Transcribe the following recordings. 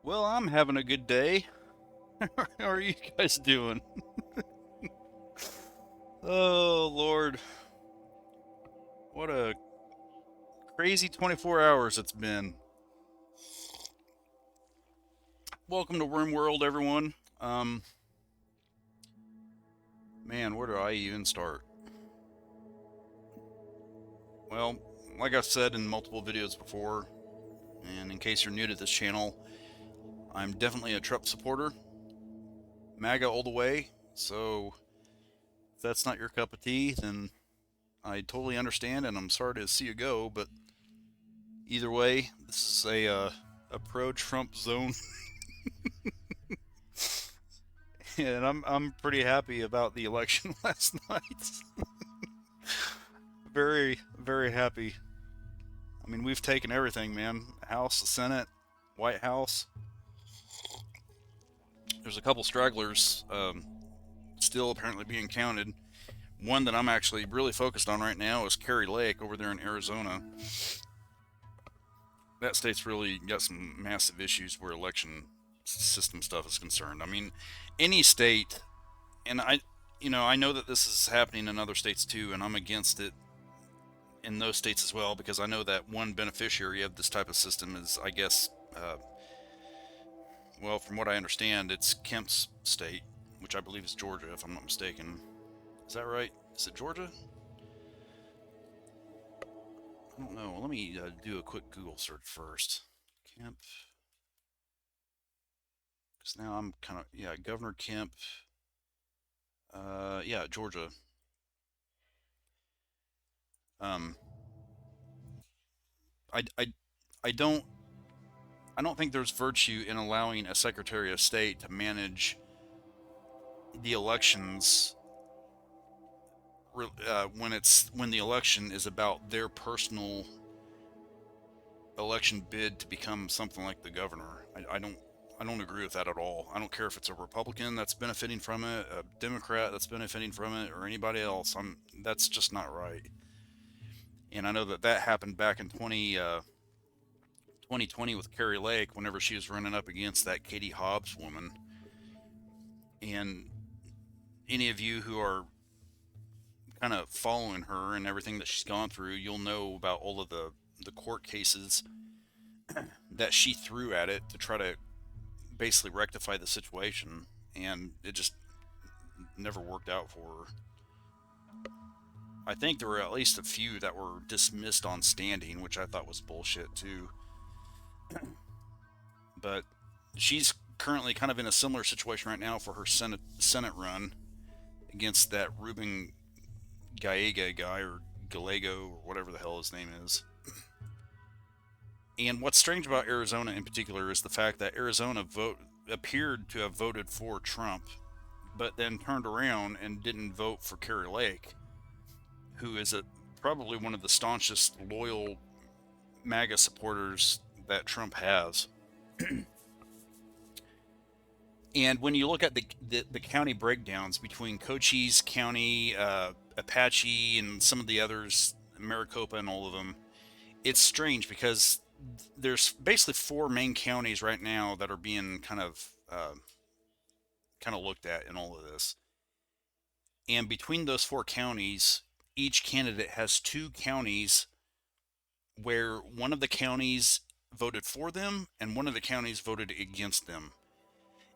Well, I'm having a good day. How are you guys doing? Oh, Lord. What a crazy 24 hours it's been. Welcome to Rimworld, everyone. Um, Man, where do I even start? Well, like I've said in multiple videos before, and in case you're new to this channel, I'm definitely a Trump supporter. MAGA all the way. So, if that's not your cup of tea, then I totally understand, and I'm sorry to see you go, but either way, this is a pro-Trump zone, and I'm pretty happy about the election last night. Very happy. I mean, we've taken everything, man. House, the Senate, White House. There's a couple stragglers still apparently being counted. One that I'm actually really focused on right now is Kerry Lake over there in Arizona. That state's really got some massive issues where election system stuff is concerned. I mean, any state, and I know that this is happening in other states too, and I'm against it in those states as well because I know that one beneficiary of this type of system is, I guess, well, from what I understand, it's Kemp's state, which I believe is Georgia, if I'm not mistaken. Is that right? Is it Georgia? I don't know. Let me do a quick Google search first. Kemp. Because now I'm kind of, yeah, Governor Kemp. Yeah, Georgia. Um, I, I, I don't I don't think there's virtue in allowing a Secretary of State to manage the elections when the election is about their personal election bid to become something like the governor. I don't agree with that at all. I don't care if it's a Republican that's benefiting from it, a Democrat that's benefiting from it, or anybody else. That's just not right. And I know that that happened back in 2020 with Carrie Lake whenever she was running up against that Katie Hobbs woman. And any of you who are kind of following her and everything that she's gone through, you'll know about all of the court cases that she threw at it to try to basically rectify the situation, and it just never worked out for her. I think there were at least a few that were dismissed on standing, which I thought was bullshit too. But she's currently kind of in a similar situation right now for her Senate run against that Ruben Gallega guy, or Gallego, or whatever the hell his name is. And what's strange about Arizona in particular is the fact that appeared to have voted for Trump, but then turned around and didn't vote for Kerry Lake, who is probably one of the staunchest loyal MAGA supporters that Trump has. And when you look at the county breakdowns between Cochise County, Apache, and some of the others, Maricopa, and all of them, it's strange because there's basically four main counties right now that are being kind of looked at in all of this. And between those four counties, each candidate has two counties where one of the counties voted for them and one of the counties voted against them.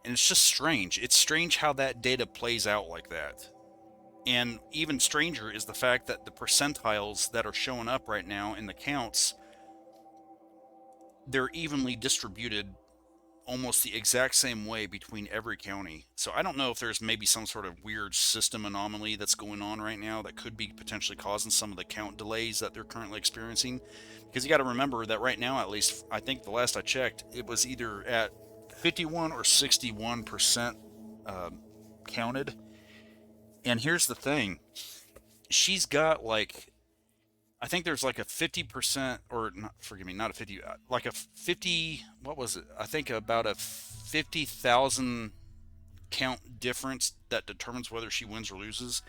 And it's just strange. It's strange how that data plays out like that. And even stranger is the fact that the percentiles that are showing up right now in the counts, they're evenly distributed almost the exact same way between every county. So I don't know if there's maybe some sort of weird system anomaly that's going on right now that could be potentially causing some of the count delays that they're currently experiencing. Because you got to remember that right now, at least, I think the last I checked, it was either at 51 or 61% counted. And here's the thing, she's got like, I think there's like a 50%, or not, forgive me, not a 50, like a 50, what was it? I think about a 50,000 count difference that determines whether she wins or loses.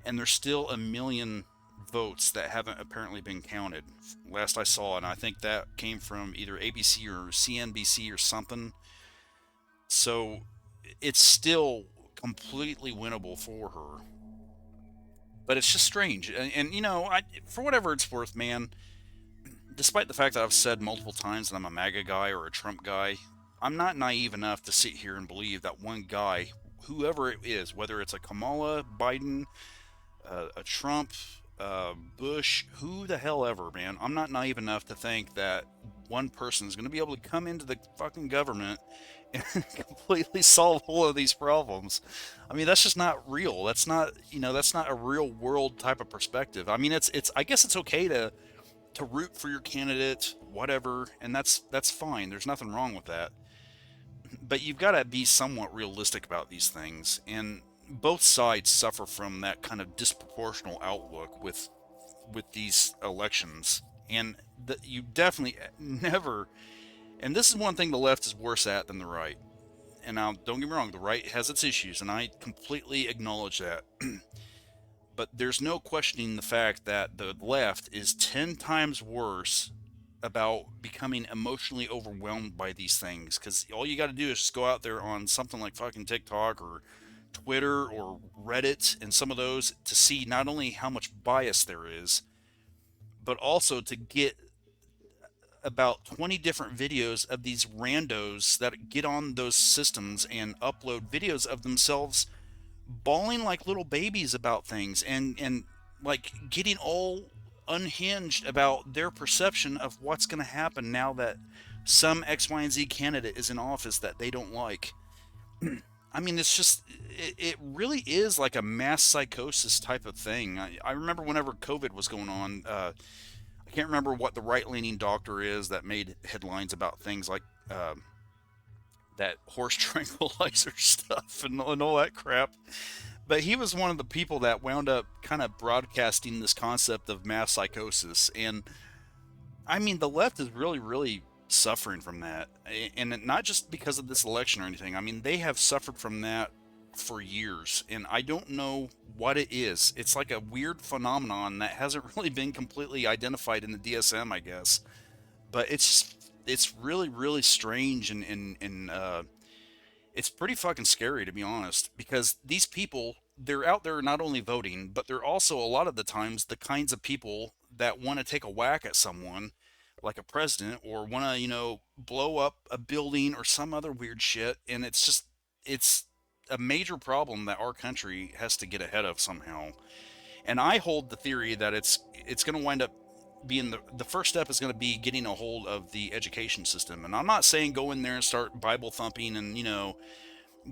And there's still a million votes that haven't apparently been counted, last I saw. And I think that came from either ABC or CNBC or something. So it's still completely winnable for her. But it's just strange. And for whatever it's worth, man, despite the fact that I've said multiple times that I'm a MAGA guy or a Trump guy, I'm not naive enough to sit here and believe that one guy, whoever it is, whether it's a Kamala, Biden, a Trump, Bush, who the hell ever, man, I'm not naive enough to think that one person is going to be able to come into the fucking government and completely solve all of these problems. I mean, that's just not real. That's not a real world type of perspective. I mean, I guess it's okay to root for your candidate, whatever, and that's fine. There's nothing wrong with that. But you've got to be somewhat realistic about these things, and both sides suffer from that kind of disproportional outlook with these elections. And you definitely never. And this is one thing the left is worse at than the right. And now, don't get me wrong, the right has its issues, and I completely acknowledge that. But there's no questioning the fact that the left is 10 times worse about becoming emotionally overwhelmed by these things, because all you got to do is just go out there on something like fucking TikTok or Twitter or Reddit and some of those to see not only how much bias there is, but also to get about 20 different videos of these randos that get on those systems and upload videos of themselves bawling like little babies about things, and like getting all unhinged about their perception of what's going to happen now that some X, Y, and Z candidate is in office that they don't like. I mean, it really is like a mass psychosis type of thing. I remember whenever COVID was going on, I can't remember what the right leaning doctor is that made headlines about things like that horse tranquilizer stuff and all that crap. But he was one of the people that wound up kind of broadcasting this concept of mass psychosis. And I mean, the left is really, really suffering from that. And not just because of this election or anything. I mean, they have suffered from that for years. And I don't know what it is. It's like a weird phenomenon that hasn't really been completely identified in the DSM, I guess. But it's really, really strange, and it's pretty fucking scary, to be honest, because these people, they're out there not only voting, but they're also a lot of the times the kinds of people that want to take a whack at someone like a president, or want to, blow up a building or some other weird shit. And it's a major problem that our country has to get ahead of somehow. And I hold the theory that it's going to wind up being the first step is going to be getting a hold of the education system. And I'm not saying go in there and start Bible thumping and,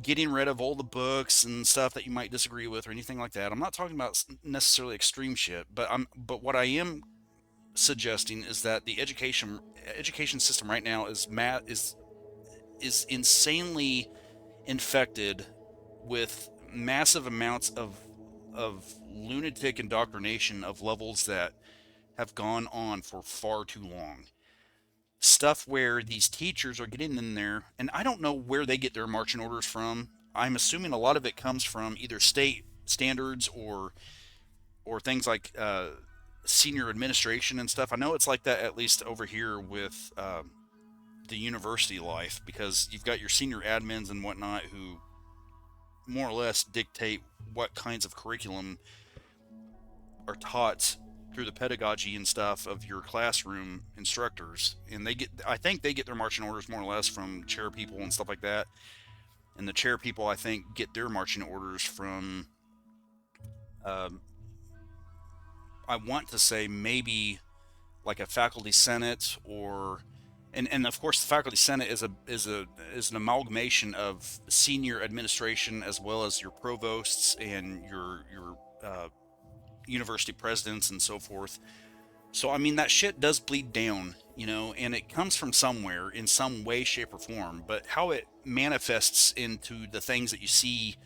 getting rid of all the books and stuff that you might disagree with or anything like that. I'm not talking about necessarily extreme shit, but what I am suggesting is that the education system right now is insanely infected with massive amounts of lunatic indoctrination of levels that have gone on for far too long. Stuff where these teachers are getting in there, and I don't know where they get their marching orders from. I'm assuming a lot of it comes from either state standards or things like senior administration and stuff. I know it's like that at least over here with the university life, because you've got your senior admins and whatnot who more or less dictate what kinds of curriculum are taught through the pedagogy and stuff of your classroom instructors. And I think they get their marching orders more or less from chair people and stuff like that. And the chair people, I think, get their marching orders from um, I want to say maybe like a faculty senate, or and of course the faculty senate is an amalgamation of senior administration as well as your provosts and your university presidents and so forth. So I mean, that shit does bleed down, and it comes from somewhere in some way, shape, or form. But how it manifests into the things that you see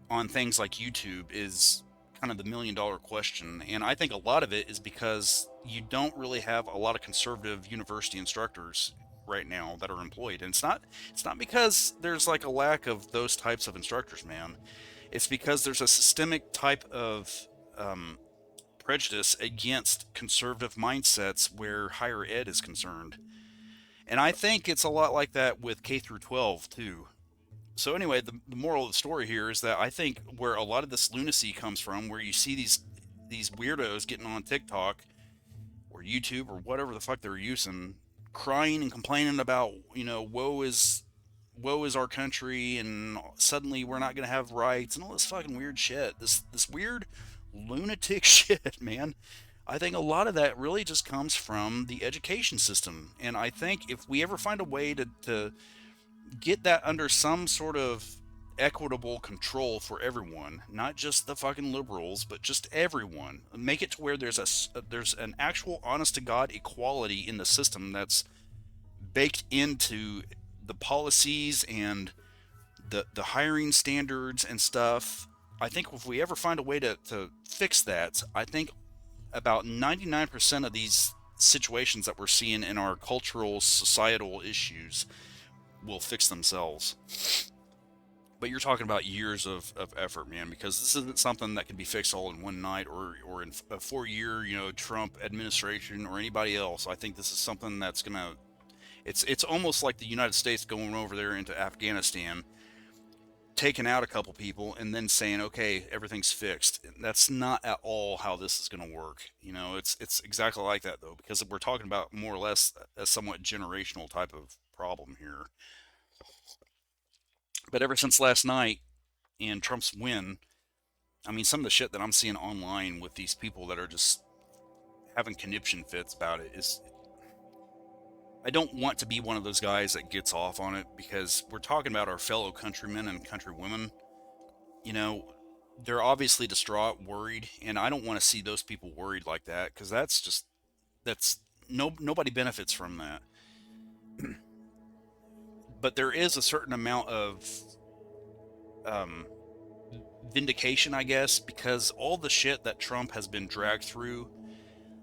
on things like YouTube is kind of the $1 million question. And I think a lot of it is because you don't really have a lot of conservative university instructors right now that are employed. And it's not because there's like a lack of those types of instructors, man. It's because there's a systemic type of prejudice against conservative mindsets where higher ed is concerned. And I think it's a lot like that with K through 12 too. So anyway, the moral of the story here is that I think where a lot of this lunacy comes from, where you see these weirdos getting on TikTok or YouTube or whatever the fuck they're using, crying and complaining about, woe is our country, and suddenly we're not going to have rights and all this fucking weird shit. This weird lunatic shit, man. I think a lot of that really just comes from the education system. And I think if we ever find a way to get that under some sort of equitable control for everyone, not just the fucking liberals, but just everyone, make it to where there's an actual honest to god equality in the system that's baked into the policies and the hiring standards and stuff. I think if we ever find a way to fix that, I think about 99% of these situations that we're seeing in our cultural societal issues will fix themselves. But you're talking about years of effort, man, because this isn't something that can be fixed all in one night or in a 4 year, Trump administration or anybody else. I think this is something that's gonna. It's almost like the United States going over there into Afghanistan, taking out a couple people, and then saying, okay, everything's fixed. That's not at all how this is going to work. It's exactly like that though, because we're talking about more or less a somewhat generational type of problem here. But ever since last night and Trump's win, I mean, some of the shit that I'm seeing online with these people that are just having conniption fits about it is. I don't want to be one of those guys that gets off on it because we're talking about our fellow countrymen and countrywomen. You know, they're obviously distraught, worried, and I don't want to see those people worried like that because that's nobody benefits from that. But there is a certain amount of um, vindication, I guess, because all the shit that Trump has been dragged through.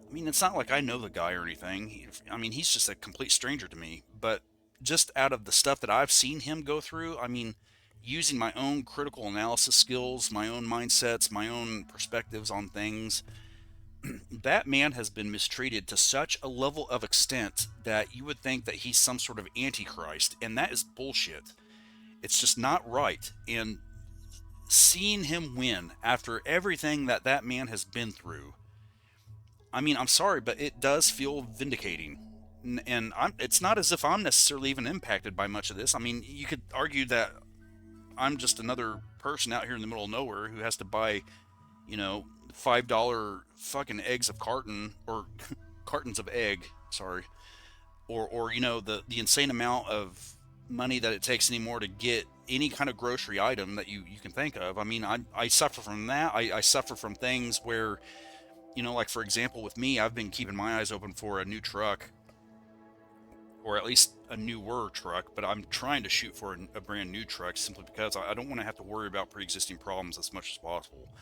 I mean, it's not like I know the guy or anything. I mean, he's just a complete stranger to me. But just out of the stuff that I've seen him go through, I mean, using my own critical analysis skills, my own mindsets, my own perspectives on things, that man has been mistreated to such a level of extent that you would think that he's some sort of antichrist. And that is bullshit. It's just not right. And seeing him win after everything that that man has been through, I mean, I'm sorry, but it does feel vindicating. And it's not as if I'm necessarily even impacted by much of this. I mean, you could argue that I'm just another person out here in the middle of nowhere who has to buy, $5 fucking eggs of carton or cartons of egg, sorry, or the insane amount of money that it takes anymore to get any kind of grocery item that you can think of. I mean, I suffer from that. I suffer from things where, like for example, with me, I've been keeping my eyes open for a new truck, or at least a newer truck, but I'm trying to shoot for a brand new truck simply because I don't want to have to worry about pre-existing problems as much as possible.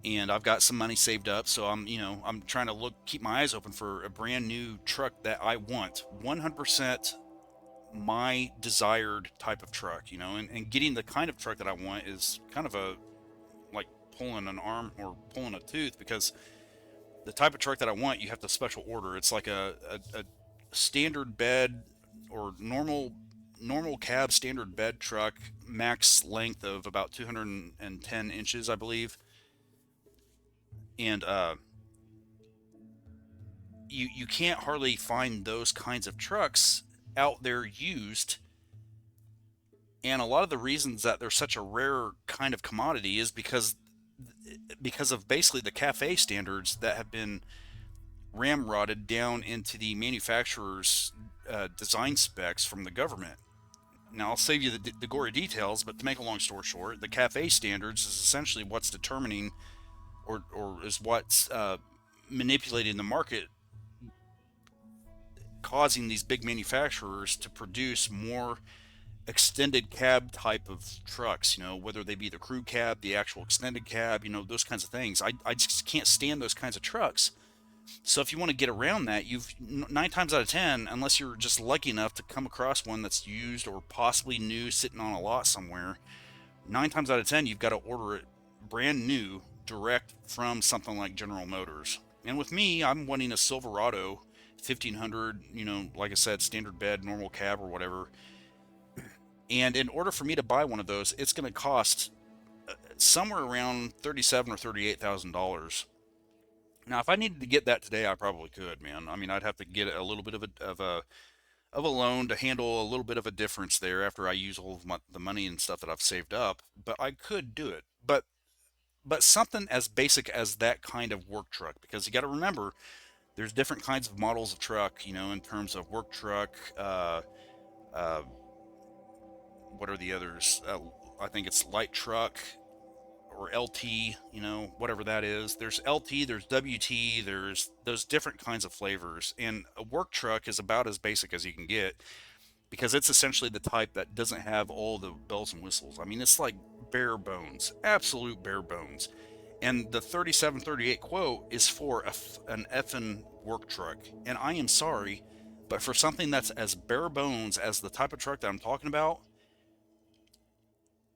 And I've got some money saved up, so I'm trying to keep my eyes open for a brand new truck that I want, 100% my desired type of truck, and getting the kind of truck that I want is kind of a like pulling an arm or pulling a tooth because the type of truck that I want, you have to special order. It's like a standard bed or normal cab standard bed truck, max length of about 210 inches, I believe. And you can't hardly find those kinds of trucks out there used. And a lot of the reasons that they're such a rare kind of commodity is because of basically the cafe standards that have been ramrodded down into the manufacturer's design specs from the government. Now, I'll save you the gory details, but to make a long story short, the cafe standards is essentially what's determining or is what's manipulating the market, causing these big manufacturers to produce more extended cab type of trucks, whether they be the crew cab, the actual extended cab, those kinds of things. I just can't stand those kinds of trucks. So if you want to get around that, you've 9 times out of 10, unless you're just lucky enough to come across one that's used or possibly new sitting on a lot somewhere, 9 times out of 10, you've got to order it brand new direct from something like General Motors. And with me, I'm wanting a Silverado 1500, like I said, standard bed, normal cab or whatever. And in order for me to buy one of those, it's going to cost somewhere around $37 or $38,000. Now, if I needed to get that today, I probably could, man. I mean, I'd have to get a little bit of a loan to handle a little bit of a difference there after I use all of the money and stuff that I've saved up. But I could do it. But something as basic as that kind of work truck, because you got to remember, there's different kinds of models of truck, in terms of work truck. Uh, what are the others? I think it's light truck or LT, whatever that is. There's LT, there's WT, there's those different kinds of flavors. And a work truck is about as basic as you can get because it's essentially the type that doesn't have all the bells and whistles. I mean, it's like bare bones, absolute bare bones. And the 3738 quote is for an effing work truck. And I am sorry, but for something that's as bare bones as the type of truck that I'm talking about,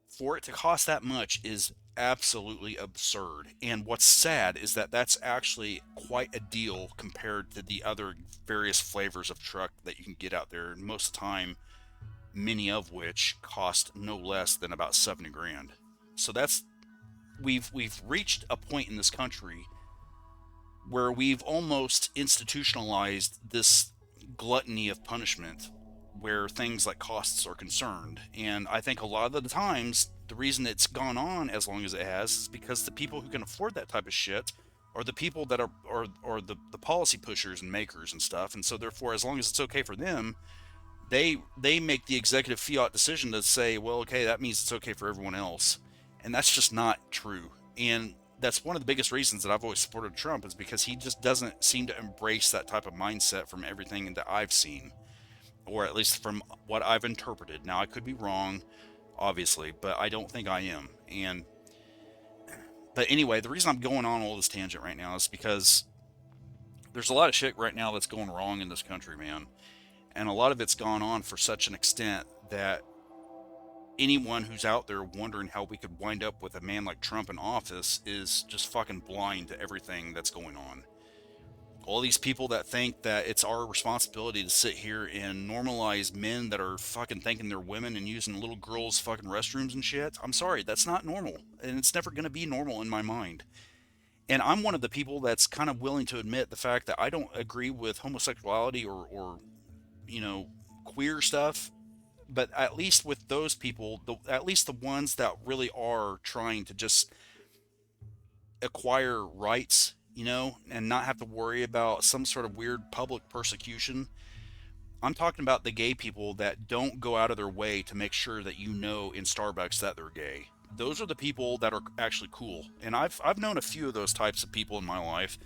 for it to cost that much is absolutely absurd. And what's sad is that that's actually quite a deal compared to the other various flavors of truck that you can get out there. And most of the time, many of which cost no less than about 70 grand. So that's we've reached a point in this country where we've almost institutionalized this gluttony of punishment where things like costs are concerned. And I think a lot of the times, the reason it's gone on as long as it has is because the people who can afford that type of shit are the people that are the policy pushers and makers and stuff. And so therefore, as long as it's okay for them, they make the executive fiat decision to say, well, okay, that means it's okay for everyone else. And that's just not true. And that's one of the biggest reasons that I've always supported Trump is because he just doesn't seem to embrace that type of mindset from everything that I've seen, or at least from what I've interpreted. Now, I could be wrong, obviously, but I don't think I am. But anyway, the reason I'm going on all this tangent right now is because there's a lot of shit right now that's going wrong in this country, man. And a lot of it's gone on for such an extent that anyone who's out there wondering how we could wind up with a man like Trump in office is just fucking blind to everything that's going on. All these people that think that it's our responsibility to sit here and normalize men that are fucking thinking they're women and using little girls' fucking restrooms and shit. I'm sorry, that's not normal. And it's never going to be normal in my mind. And I'm one of the people that's kind of willing to admit the fact that I don't agree with homosexuality or queer stuff, but at least with those people, at least the ones that really are trying to just acquire rights, and not have to worry about some sort of weird public persecution. I'm talking about the gay people that don't go out of their way to make sure that in Starbucks that they're gay. Those are the people that are actually cool. And I've known a few of those types of people in my life.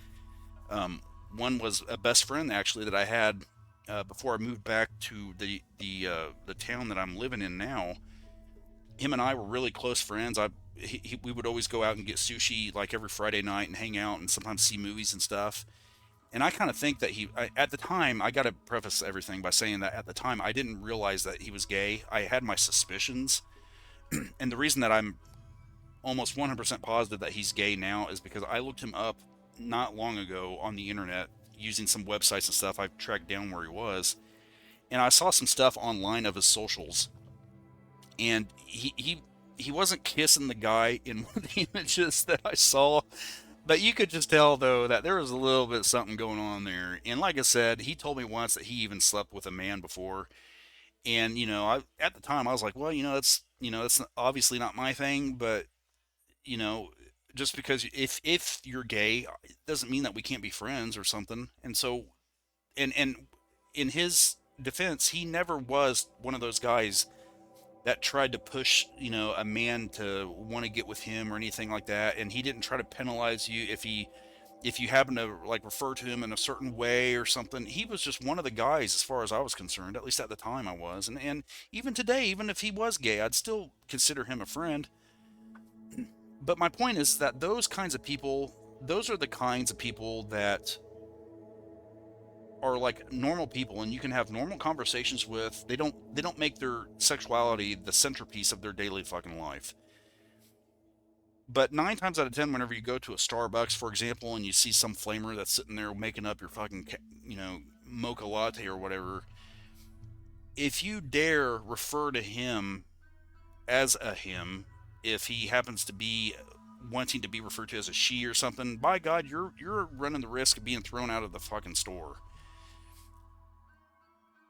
Um, One was a best friend actually that I had before I moved back to the town that I'm living in now. Him and I were really close friends. We would always go out and get sushi like every Friday night and hang out and sometimes see movies and stuff. And I kind of think that at the time, I got to preface everything by saying that at the time I didn't realize that he was gay. I had my suspicions, and the reason that I'm almost 100% positive that he's gay now is because I looked him up not long ago on the internet using some websites and stuff. I tracked down where he was, and I saw some stuff online of his socials, and he wasn't kissing the guy in one of the images that I saw, but you could just tell though that there was a little bit of something going on there. And like I said, he told me once that he even slept with a man before. And at the time I was like, well, that's obviously not my thing, but you know, just because if you're gay, it doesn't mean that we can't be friends or something. And so, and in his defense, he never was one of those guys that tried to push, a man to want to get with him or anything like that. And he didn't try to penalize you if you happen to like refer to him in a certain way or something. He was just one of the guys as far as I was concerned, at least at the time I was. And even today, even if he was gay, I'd still consider him a friend. But my point is that those are the kinds of people that are like normal people and you can have normal conversations with. They don't make their sexuality the centerpiece of their daily fucking life. But 9 times out of 10, whenever you go to a Starbucks, for example, and you see some flamer that's sitting there making up your fucking mocha latte or whatever, if you dare refer to him as a him, if he happens to be wanting to be referred to as a she or something, by God, you're running the risk of being thrown out of the fucking store.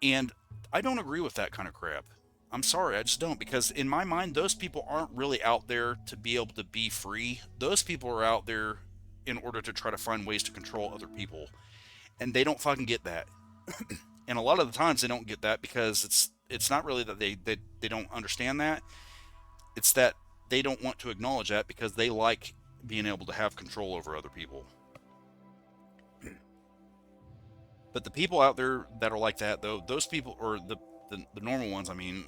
And I don't agree with that kind of crap. I'm sorry, I just don't, because in my mind, those people aren't really out there to be able to be free. Those people are out there in order to try to find ways to control other people, and they don't fucking get that. And a lot of the times they don't get that because it's not really that they don't understand that. It's that they don't want to acknowledge that because they like being able to have control over other people. But the people out there that are like that, though, those people, or the normal ones, I mean,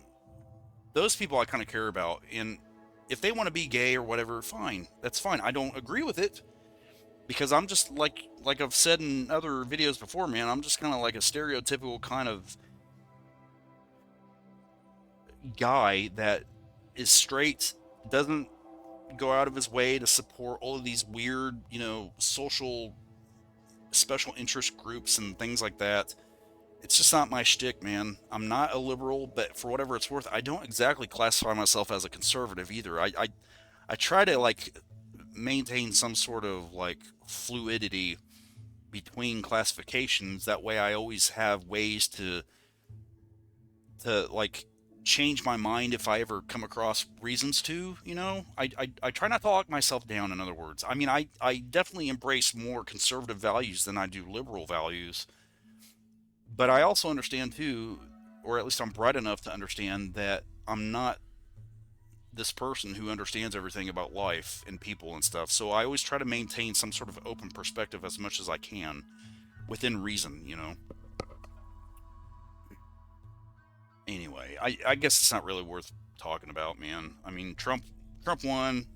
those people I kind of care about. And if they want to be gay or whatever, fine, that's fine. I don't agree with it because I'm just like I've said in other videos before, man. I'm just kind of like a stereotypical kind of guy that is straight, doesn't go out of his way to support all of these weird, social special interest groups and things like that. It's just not my shtick, man. I'm not a liberal, but for whatever it's worth, I don't exactly classify myself as a conservative either. I try to like maintain some sort of like fluidity between classifications. That way, I always have ways to like change my mind if I ever come across reasons to. I try not to lock myself down. In other words, I mean, I definitely embrace more conservative values than I do liberal values. But I also understand too, or at least I'm bright enough to understand that I'm not this person who understands everything about life and people and stuff. So I always try to maintain some sort of open perspective as much as I can within reason. Anyway, I guess it's not really worth talking about, man. I mean, Trump won.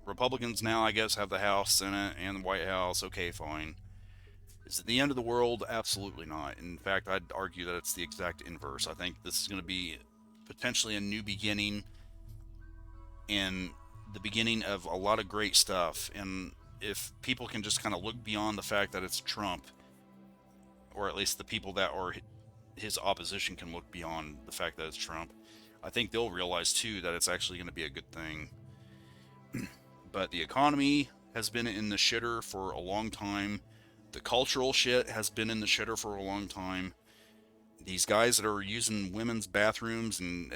Republicans now, I guess, have the House, Senate, and the White House. Okay, fine. Is it the end of the world? Absolutely not. In fact, I'd argue that it's the exact inverse. I think this is going to be potentially a new beginning and the beginning of a lot of great stuff. And if people can just kind of look beyond the fact that it's Trump, or at least the people that are his opposition can look beyond the fact that it's Trump, I think they'll realize too that it's actually going to be a good thing. But the economy has been in the shitter for a long time. The cultural shit has been in the shitter for a long time. These guys that are using women's bathrooms and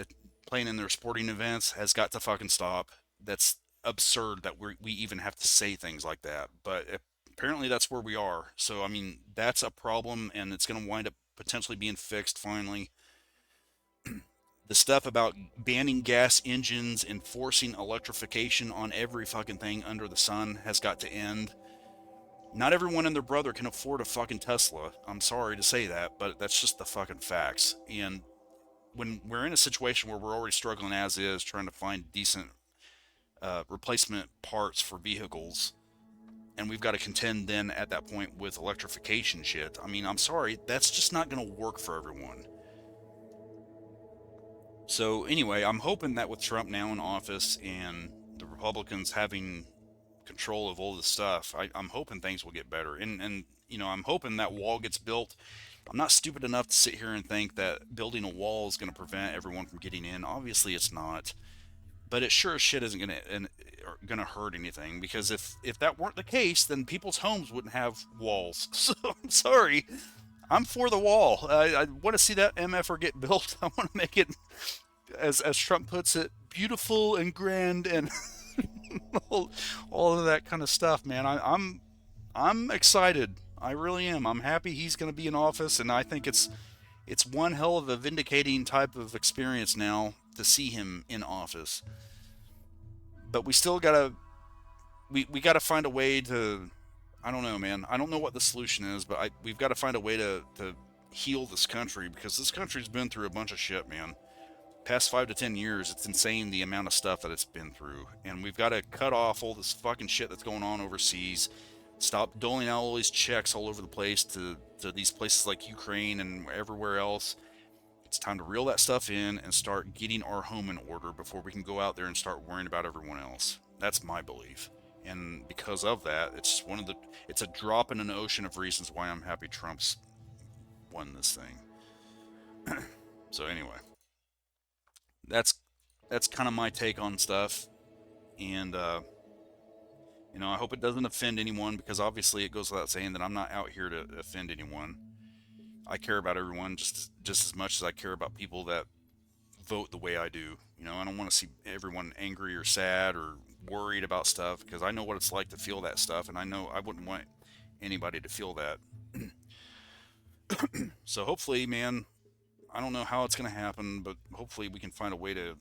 playing in their sporting events has got to fucking stop. That's absurd that we even have to say things like that. But apparently that's where we are. So, I mean, that's a problem and it's going to wind up potentially being fixed finally. The stuff about banning gas engines and forcing electrification on every fucking thing under the sun has got to end. Not everyone and their brother can afford a fucking Tesla. I'm sorry to say that, but that's just the fucking facts. And when we're in a situation where we're already struggling as is, trying to find decent replacement parts for vehicles, and we've got to contend then at that point with electrification shit. I mean, I'm sorry, that's just not going to work for everyone. So anyway, I'm hoping that with Trump now in office and the Republicans having control of all this stuff, I'm hoping things will get better. And I'm hoping that wall gets built. I'm not stupid enough to sit here and think that building a wall is going to prevent everyone from getting in. Obviously, it's not. But it sure as shit isn't going to hurt anything, because if that weren't the case, then people's homes wouldn't have walls. So I'm sorry. I'm for the wall. I want to see that MFR get built. I want to make it, as Trump puts it, beautiful and grand and all of that kind of stuff, man. I'm excited. I really am. I'm happy he's going to be in office, and I think it's one hell of a vindicating type of experience now to see him in office. But we still gotta we gotta find a way to. I don't know, man. I don't know what the solution is, but we've got to find a way to heal this country, because this country's been through a bunch of shit, man. Past 5 to 10 years, it's insane the amount of stuff that it's been through, and we've got to cut off all this fucking shit that's going on overseas. Stop doling out all these checks all over the place to these places like Ukraine and everywhere else. It's time to reel that stuff in and start getting our home in order before we can go out there and start worrying about everyone else. That's my belief. And because of that, it's a drop in an ocean of reasons why I'm happy Trump's won this thing. So anyway, that's that's kind of my take on stuff, and I hope it doesn't offend anyone because obviously it goes without saying that I'm not out here to offend anyone. I care about everyone just as much as I care about people that vote the way I do. I don't want to see everyone angry or sad or worried about stuff because I know what it's like to feel that stuff, and I know I wouldn't want anybody to feel that. So hopefully, man, I don't know how it's going to happen, but hopefully we can find a way to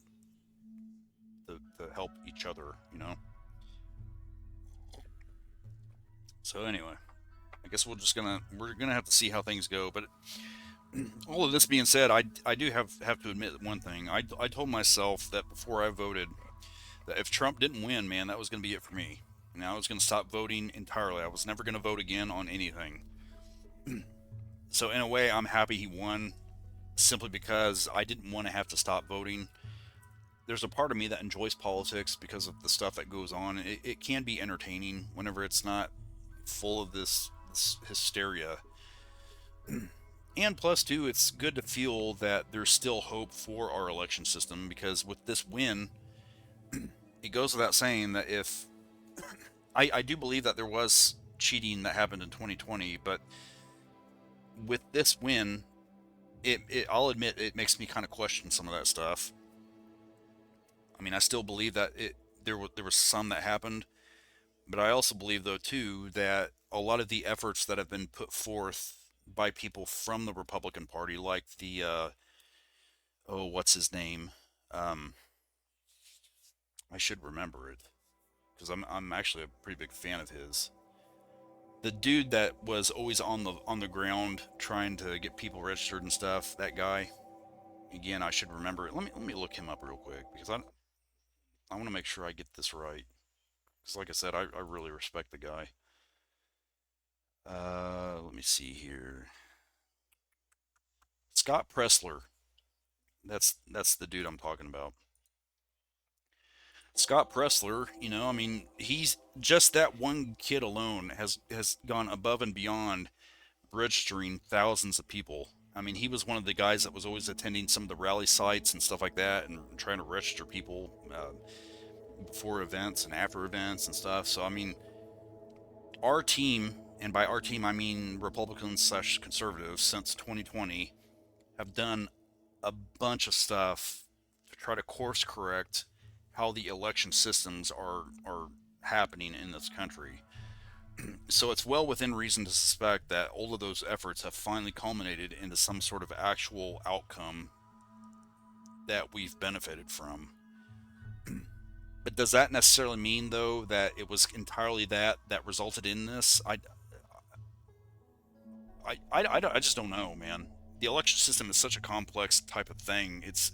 help each other. So anyway, I guess we're gonna have to see how things go. But all of this being said, I do have to admit one thing. I told myself that before I voted that if Trump didn't win, man, that was gonna be it for me. And I was gonna stop voting entirely. I was never gonna vote again on anything. So in a way, I'm happy he won, simply because I didn't want to have to stop voting. There's a part of me that enjoys politics because of the stuff that goes on. It can be entertaining whenever it's not full of this hysteria. And plus, too, it's good to feel that there's still hope for our election system because with this win, it goes without saying that if I do believe that there was cheating that happened in 2020, but with this win, I'll admit it makes me kind of question some of that stuff. I mean, I still believe that there was some that happened, but I also believe though too that a lot of the efforts that have been put forth by people from the Republican Party, like the what's his name? Um, I should remember it because I'm actually a pretty big fan of his. The dude that was always on the ground trying to get people registered and stuff. That guy. Again, I should remember it. Let me look him up real quick because I want to make sure I get this right. Because like I said, I really respect the guy. Let me see here. Scott Pressler. That's the dude I'm talking about. Scott Pressler, I mean, he's just that one kid alone has gone above and beyond registering thousands of people. I mean, he was one of the guys that was always attending some of the rally sites and stuff like that, and trying to register people before events and after events and stuff. So I mean, our team, and by our team I mean Republicans slash conservatives, since 2020 have done a bunch of stuff to try to course correct how the election systems are happening in this country. So it's well within reason to suspect that all of those efforts have finally culminated into some sort of actual outcome that we've benefited from. But does that necessarily mean, though, that it was entirely that resulted in this? I just don't know, man. The election system is such a complex type of thing. It's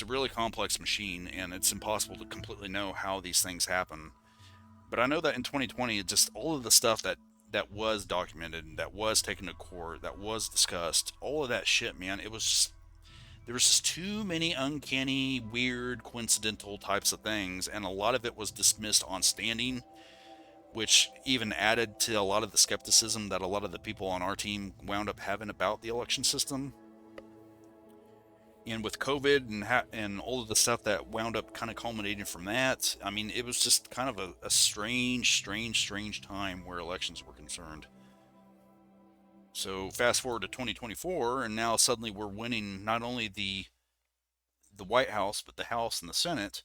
a really complex machine, and it's impossible to completely know how these things happen. But I know that in 2020, just all of the stuff that was documented, that was taken to court, that was discussed, all of that shit, man, there was just too many uncanny, weird, coincidental types of things, and a lot of it was dismissed on standing, which even added to a lot of the skepticism that a lot of the people on our team wound up having about the election system. And with COVID and all of the stuff that wound up kind of culminating from that, I mean, it was just kind of a strange time where elections were concerned. So fast forward to 2024, and now suddenly we're winning not only the White House but the House and the Senate.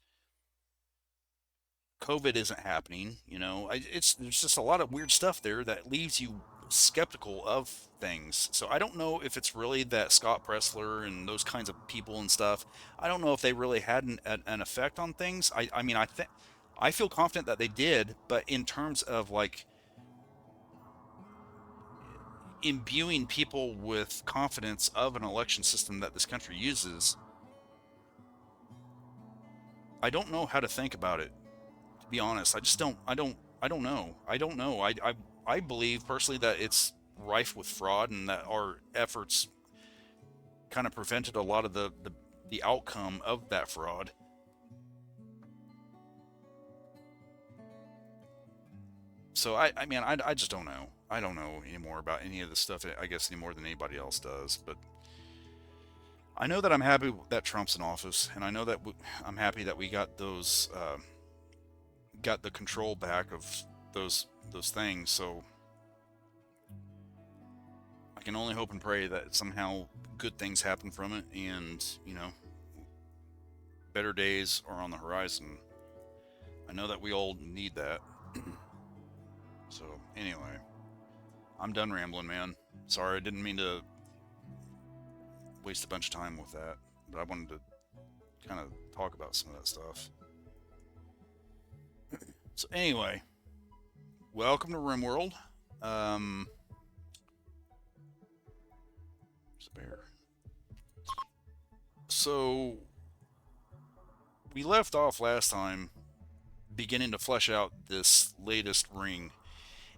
COVID isn't happening. There's just a lot of weird stuff there that leaves you skeptical of things. So I don't know if it's really that Scott Pressler and those kinds of people and stuff. I don't know if they really had an effect on things. I mean, I feel confident that they did, but in terms of like imbuing people with confidence of an election system that this country uses, I don't know how to think about it. To be honest, I just don't. I don't know. I don't know. I believe personally that it's rife with fraud and that our efforts kind of prevented a lot of the outcome of that fraud. So I mean I just don't know. I don't know anymore about any of this stuff. I guess any more than anybody else does. But I know that I'm happy that Trump's in office, and I know that I'm happy that we got those got the control back of those things. So I can only hope and pray that somehow good things happen from it, and better days are on the horizon. I know that we all need that. So anyway, I'm done rambling, man. Sorry, I didn't mean to waste a bunch of time with that, but I wanted to kind of talk about some of that stuff. So anyway, welcome to Rimworld. Um, there's a bear. So we left off last time beginning to flesh out this latest ring.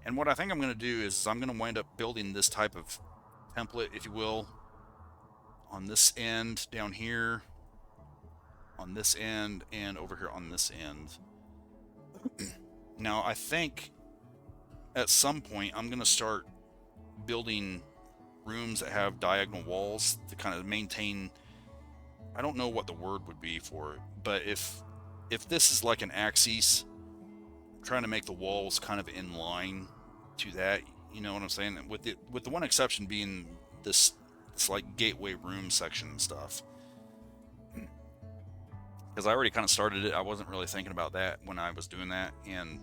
And what I think I'm going to do is I'm going to wind up building this type of template, if you will, on this end down here, on this end, and over here on this end. Now, I think at some point I'm going to start building rooms that have diagonal walls to kind of maintain. I don't know what the word would be for it, but if this is like an axis, I'm trying to make the walls kind of in line to that. You know what I'm saying? With the one exception being this like gateway room section and stuff. Because I already kind of started it. I wasn't really thinking about that when I was doing that, and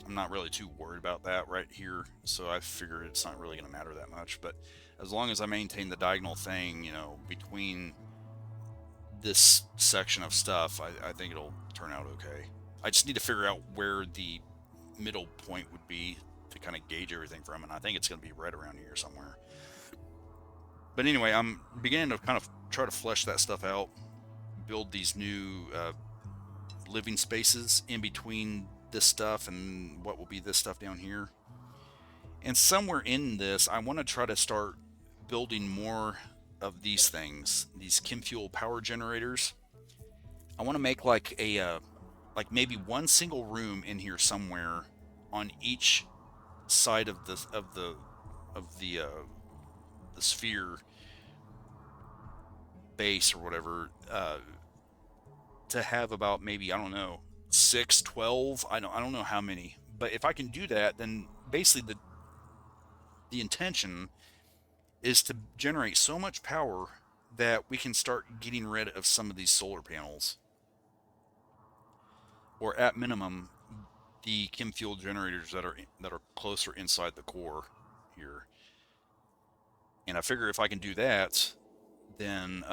I'm not really too worried about that right here. So I figured it's not really going to matter that much. But as long as I maintain the diagonal thing, between this section of stuff, I think it'll turn out okay. I just need to figure out where the middle point would be to kind of gauge everything from, and I think it's going to be right around here somewhere. But anyway, I'm beginning to kind of try to flesh that stuff out, build these new living spaces in between this stuff and what will be this stuff down here. And somewhere in this, I want to try to start building more of these things, these Kim Fuel power generators. I want to make like maybe one single room in here somewhere on each side of the sphere base or whatever, to have about maybe, I don't know, 6, 12. I don't know how many, but if I can do that, then basically the intention is to generate so much power that we can start getting rid of some of these solar panels, or at minimum the Kim fuel generators that are closer inside the core here. And I figure if I can do that, then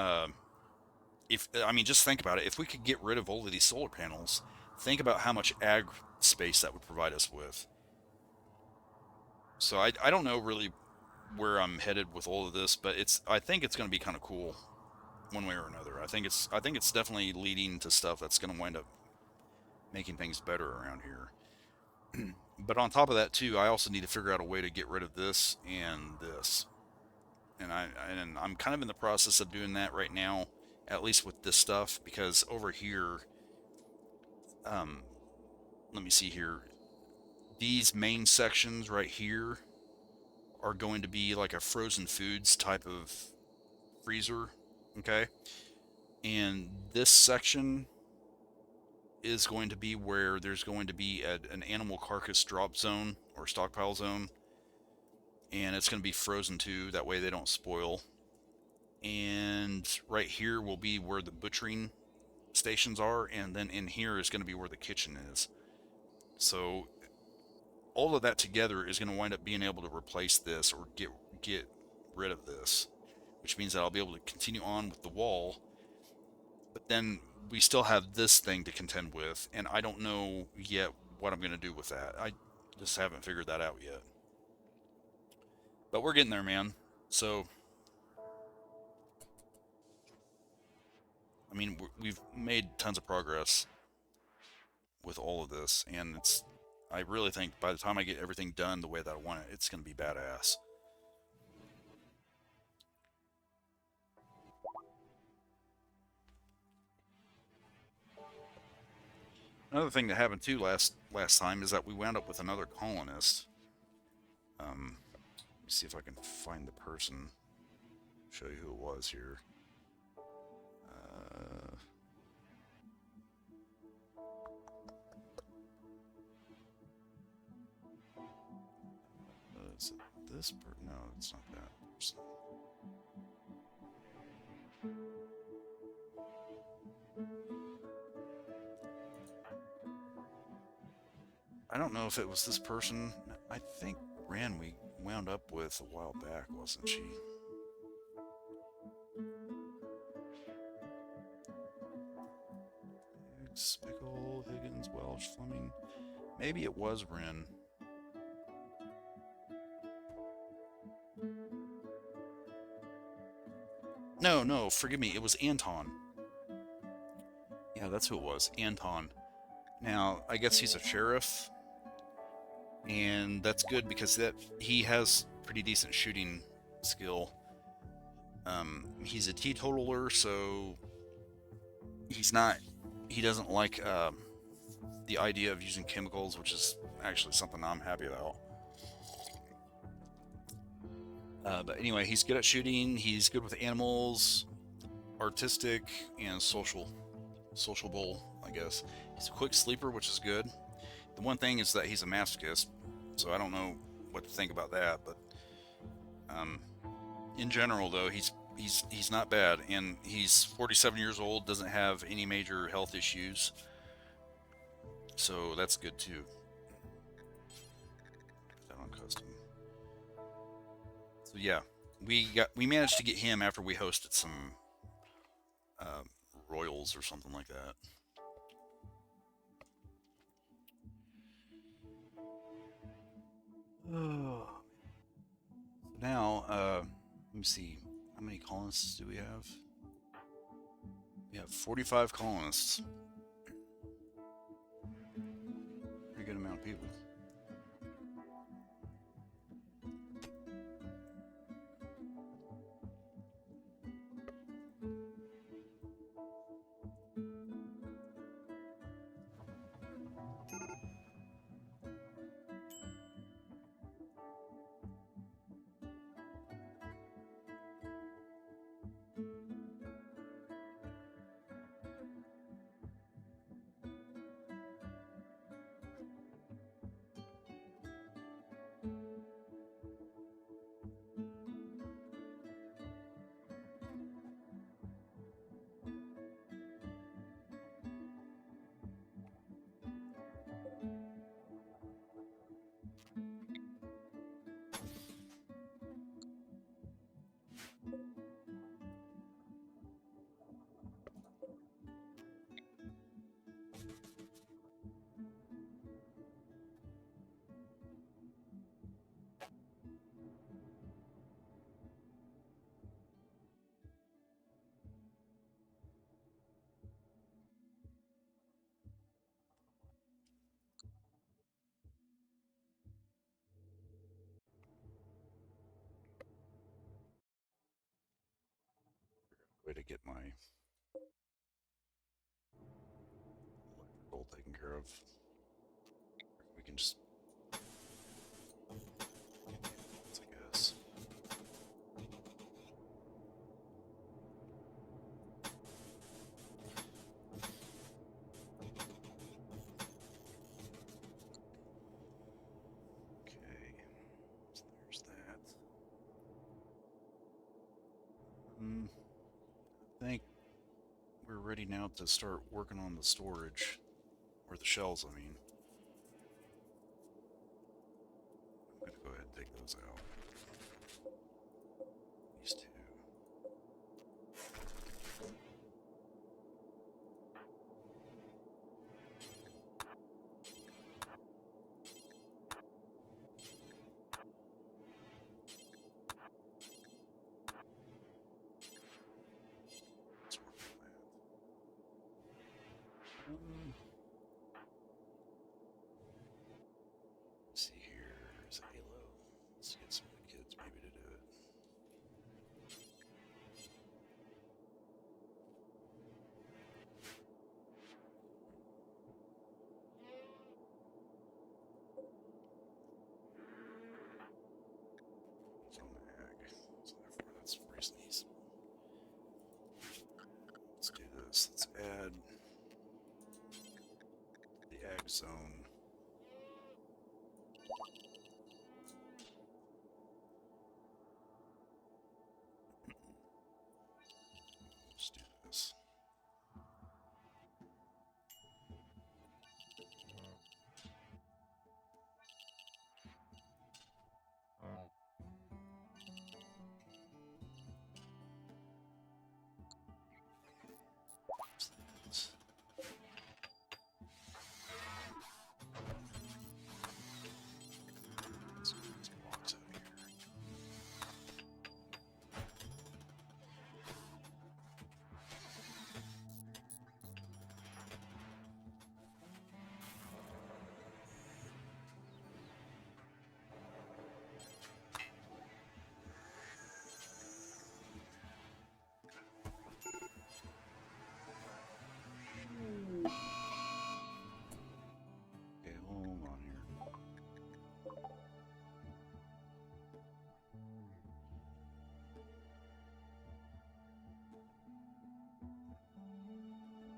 if I mean, just think about it. If we could get rid of all of these solar panels, think about how much ag space that would provide us with. So I don't know really where I'm headed with all of this, but I think it's going to be kind of cool one way or another. I think it's definitely leading to stuff that's going to wind up making things better around here. But on top of that too, I also need to figure out a way to get rid of this and this. And I'm kind of in the process of doing that right now, at least with this stuff, because over here, um, let me see here. These main sections right here are going to be like a frozen foods type of freezer, okay? And this section is going to be where there's going to be an animal carcass drop zone or stockpile zone, and it's going to be frozen too, that way they don't spoil. And right here will be where the butchering stations are, and then in here is going to be where the kitchen is. So all of that together is going to wind up being able to replace this or get rid of this, which means that I'll be able to continue on with the wall, but then we still have this thing to contend with, and I don't know yet what I'm going to do with that. I just haven't figured that out yet. But we're getting there, man. So, I mean, we've made tons of progress with all of this, and I really think by the time I get everything done the way that I want it, it's going to be badass. Another thing that happened too last time is that we wound up with another colonist. Let me see if I can find the person. show you who it was here. Is it this person? No, it's not that person. I don't know if it was this person. I think Ran we wound up with a while back, wasn't she? Spickle, Higgins, Welch, Fleming. Maybe it was Ren. No, forgive me. It was Anton. Yeah, that's who it was. Anton. Now, I guess he's a sheriff, and that's good because he has pretty decent shooting skill. He's a teetotaler, so he doesn't like the idea of using chemicals, which is actually something I'm happy about. But anyway, he's good at shooting. He's good with animals, artistic, and sociable, I guess. He's a quick sleeper, which is good. The one thing is that he's a masochist, so I don't know what to think about that. But in general, though, he's not bad, and he's 47 years old, doesn't have any major health issues, so that's good too. Put that on custom. So yeah, we managed to get him after we hosted some royals or something like that. Oh. So now, let me see. How many colonists do we have? We have 45 colonists. Pretty good amount of people. Way to get my electrical taken care of. We can just, I guess. Okay, so there's that. I think we're ready now to start working on the storage, or the shells, I mean. I'm going to go ahead and take those out. These two. Let's work on that. zone. Let's do this. Okay, hold on here.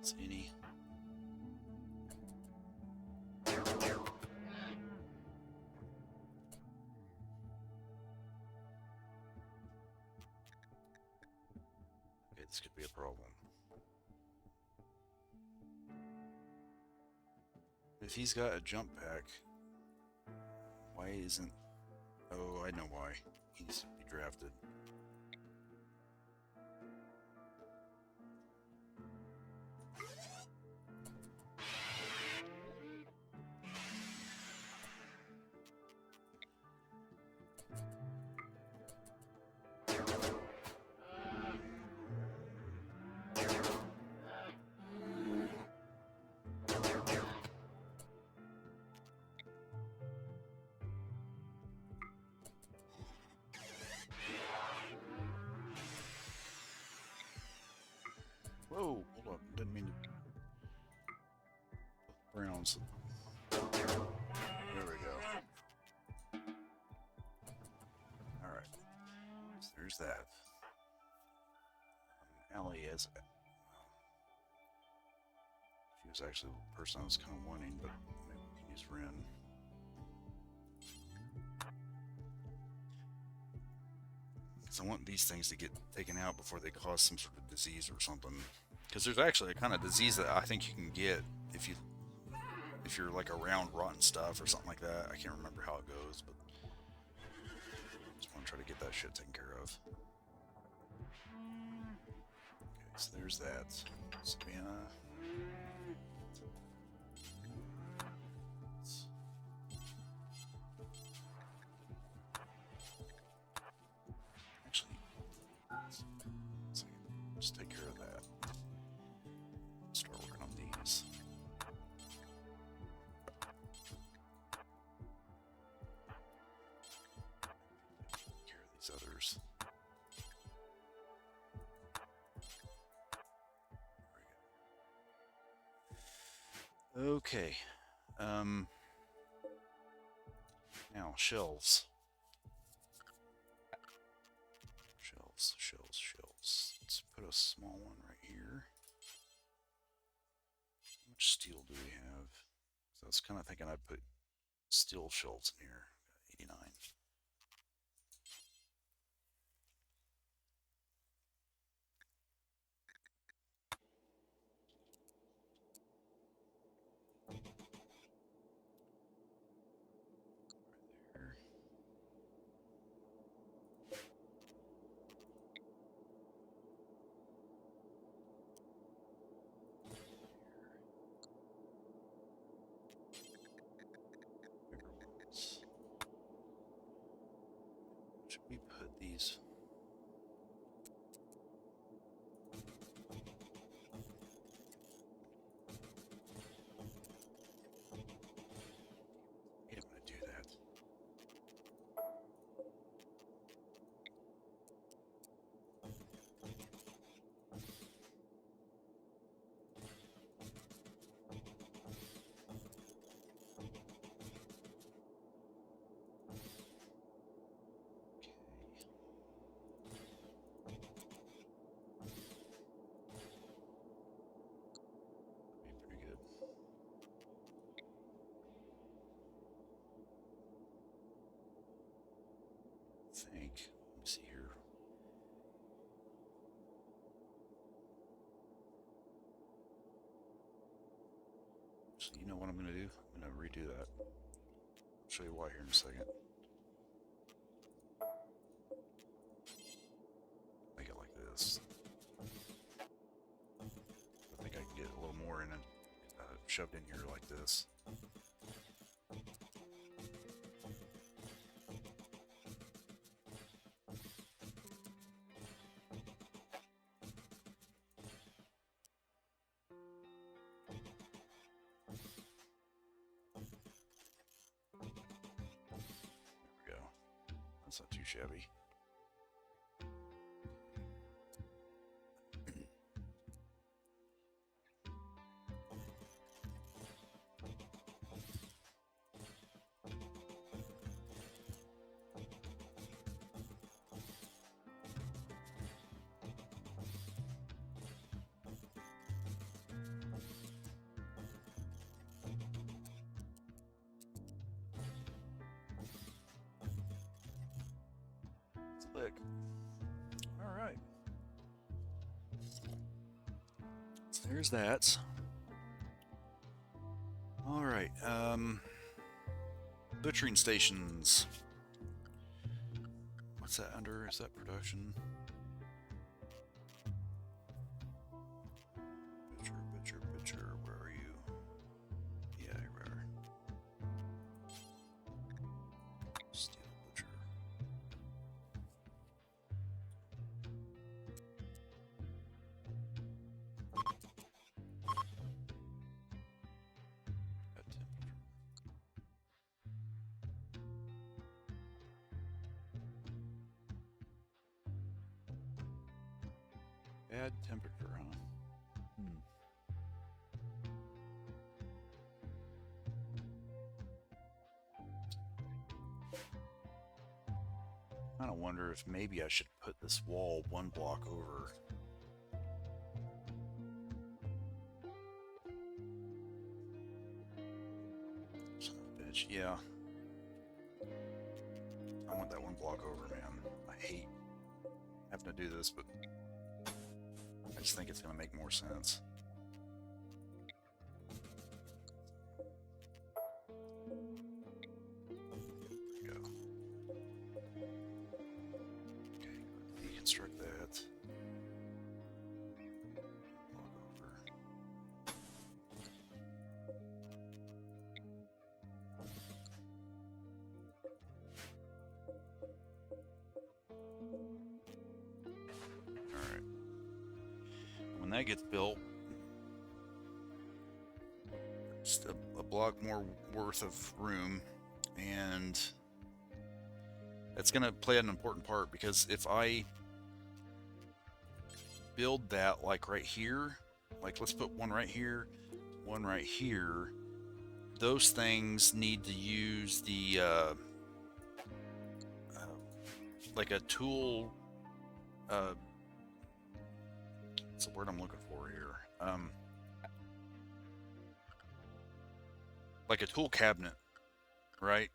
It's any. Okay, this could be a problem. If he's got a jump pack, why isn't... Oh, I know why. He needs to be drafted. Whoa, hold up. Didn't mean to... Browns. There we go. Alright. So there's that. Allie has... She was actually the person I was kind of wanting, but maybe we can use Ren. Because I want these things to get taken out before they cause some sort of disease or something. Because there's actually a kind of disease that I think you can get if you're like around rotten stuff or something like that. I can't remember how it goes, but just want to try to get that shit taken care of. Okay, so there's that. Savannah. Actually, let's take care of that. Start working on these. Take care of these others. Okay. Now shelves. Shelves. Let's put a small one right here. How much steel do we have? So I was kind of thinking I'd put steel shelves in here. 89. Should we put these? I don't want to do that. think. Let me see here. So you know what I'm going to do? I'm going to redo that. I'll show you why here in a second. Make it like this. I think I can get a little more in it, shoved in here like this. That's not too shabby. Slick. All right. So there's that. All right. Butchering stations. What's that under? Is that production? Butcher. Where are you? Yeah, here we are. Steel butcher. Bad temperature, huh? I kind of wonder if maybe I should put this wall one block over. Son of a bitch, yeah. I want that one block over, man. I hate having to do this, but I just think it's going to make more sense. There we go. Okay, deconstruct that. Block over. Alright. When that gets built, just a block more worth of room, and it's going to play an important part, because if I build that like right here, like let's put one right here, one right here, those things need to use the like a tool, what's the word I'm looking for here? Like a tool cabinet, right?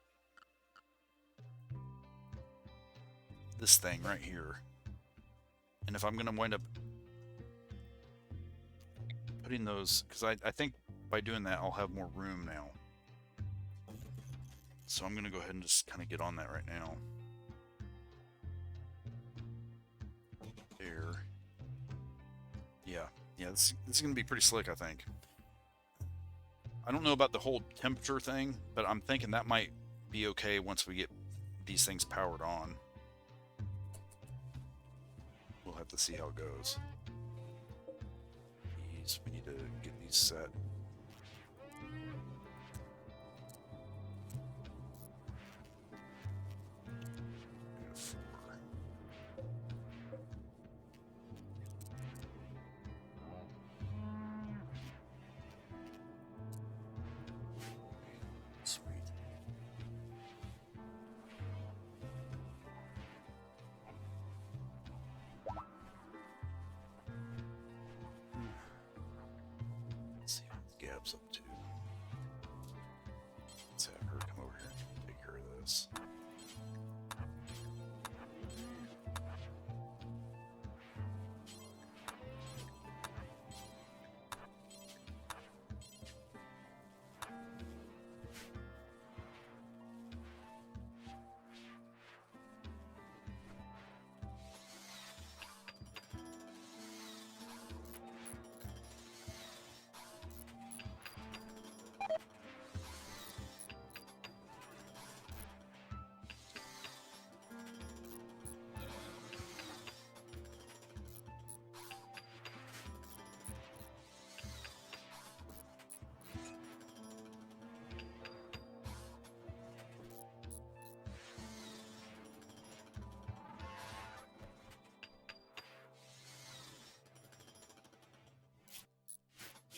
This thing right here. And if I'm going to wind up putting those, because I think by doing that I'll have more room now. So I'm going to go ahead and just kind of get on that right now. There. Yeah, this is going to be pretty slick, I think. I don't know about the whole temperature thing, but I'm thinking that might be okay once we get these things powered on. We'll have to see how it goes. We need to get these set. Gab's up to. Let's have her come over here and take care of this.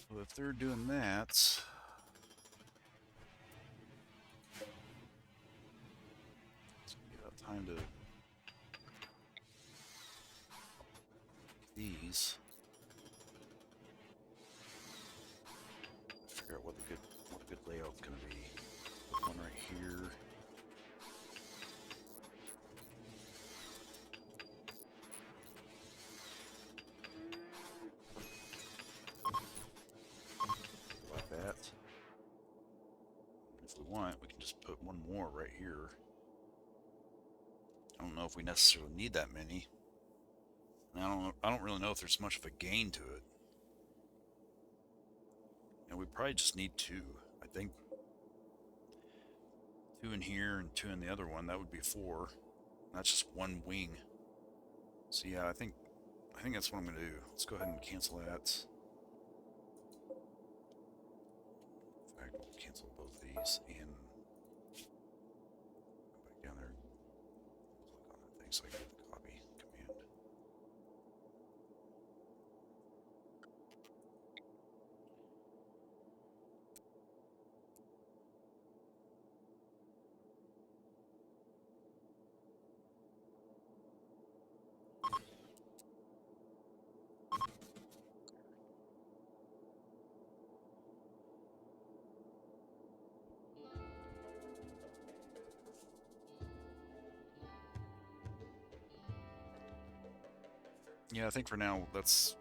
So if they're doing that, time to these. Figure out what a good layout's gonna be. One right here. Like that. If we want, we can just put one more right here. I don't know if we necessarily need that many. I don't really know if there's much of a gain to it. And we probably just need two. I think 2 in here and 2 in the other one. That would be 4. That's just one wing. So yeah, I think that's what I'm gonna do. Let's go ahead and cancel that. In fact, we'll cancel both these and go back down there. Click on that thing so I can get the copy command. Yeah, I think for now that's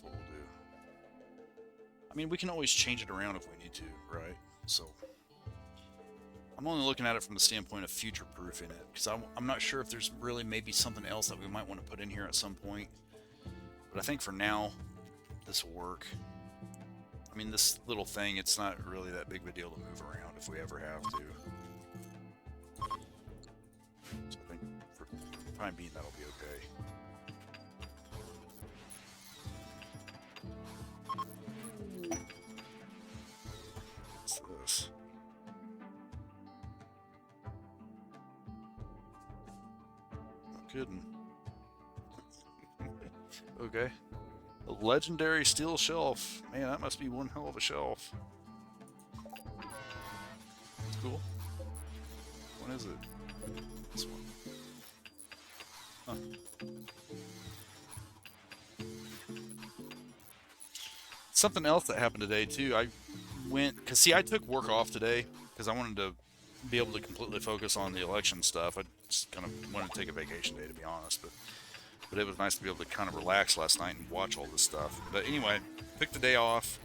what we'll do. I mean, we can always change it around if we need to, right? So I'm only looking at it from the standpoint of future-proofing it, because I'm not sure if there's really maybe something else that we might want to put in here at some point. But I think for now, this will work. I mean, this little thing, it's not really that big of a deal to move around if we ever have to. So I think for the time being, that'll be okay. What's this? No kidding. Okay. A legendary steel shelf. Man, that must be one hell of a shelf. Cool. What is it? This one. Huh. Something else that happened today, too. I went... Because, see, I took work off today because I wanted to be able to completely focus on the election stuff. I just kind of wanted to take a vacation day, to be honest. But it was nice to be able to kind of relax last night and watch all this stuff. But anyway, took the day off,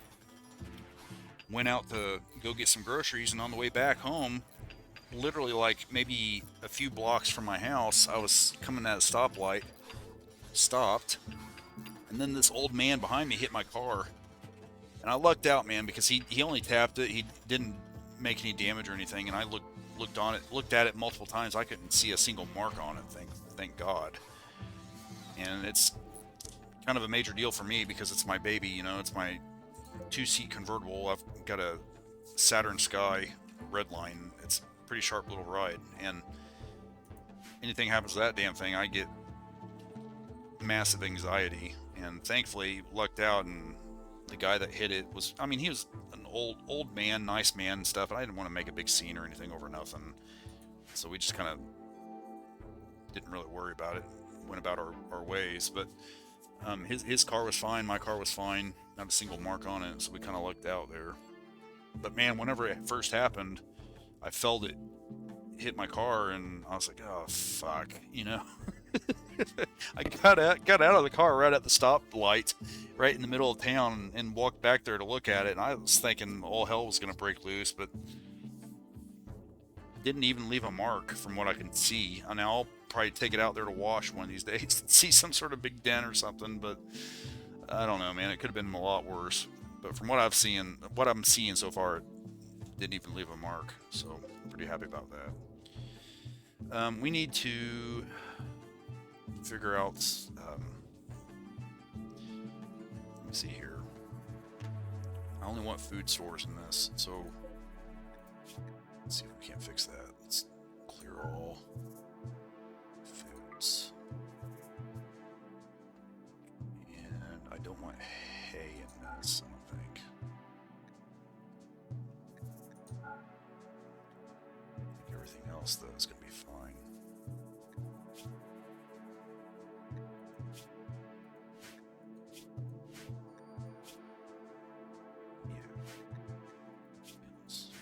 went out to go get some groceries, and on the way back home, literally like maybe a few blocks from my house, I was coming at a stoplight, stopped, and then this old man behind me hit my car. And I lucked out, man, because he only tapped it. He didn't make any damage or anything, and I looked at it multiple times. I couldn't see a single mark on it, thank God. And it's kind of a major deal for me because it's my baby, you know, it's my 2-seat convertible. I've got a Saturn Sky Redline. It's a pretty sharp little ride, and anything happens to that damn thing, I get massive anxiety. And thankfully, lucked out, and the guy that hit it was, I mean, he was an old man, nice man and stuff, and I didn't want to make a big scene or anything over nothing. So we just kind of didn't really worry about it. Went about our ways, but his car was fine, my car was fine, not a single mark on it, so we kind of lucked out there. But man, whenever it first happened, I felt it hit my car, and I was like, oh fuck, you know. I got out of the car right at the stoplight, right in the middle of town, and walked back there to look at it, and I was thinking all hell was gonna break loose, but didn't even leave a mark from what I can see. I know I'll probably take it out there to wash one of these days and see some sort of big dent or something, but I don't know, man. It could have been a lot worse. But from what I'm seeing so far, it didn't even leave a mark. So I'm pretty happy about that. We need to figure out. Let me see here. I only want food stores in this, so let's see if we can't fix that. Let's clear all foods. And I don't want hay in this, I don't think. I think everything else, though, is going to be fine.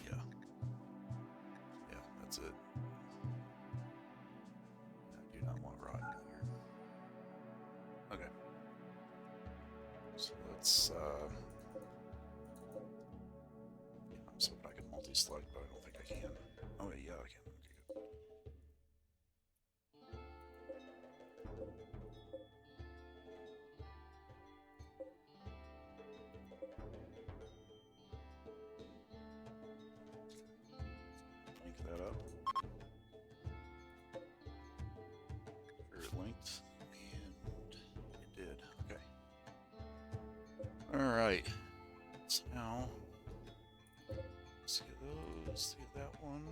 Yeah. Yeah, that's it. I do not want rotten in here. Okay. So let's, I'm so I can multi-select, but I don't think I can. Oh, yeah, I can. Okay, good. Link that up. Here it linked, and it did. Okay. All right. So now, let's get those. Let's get that one.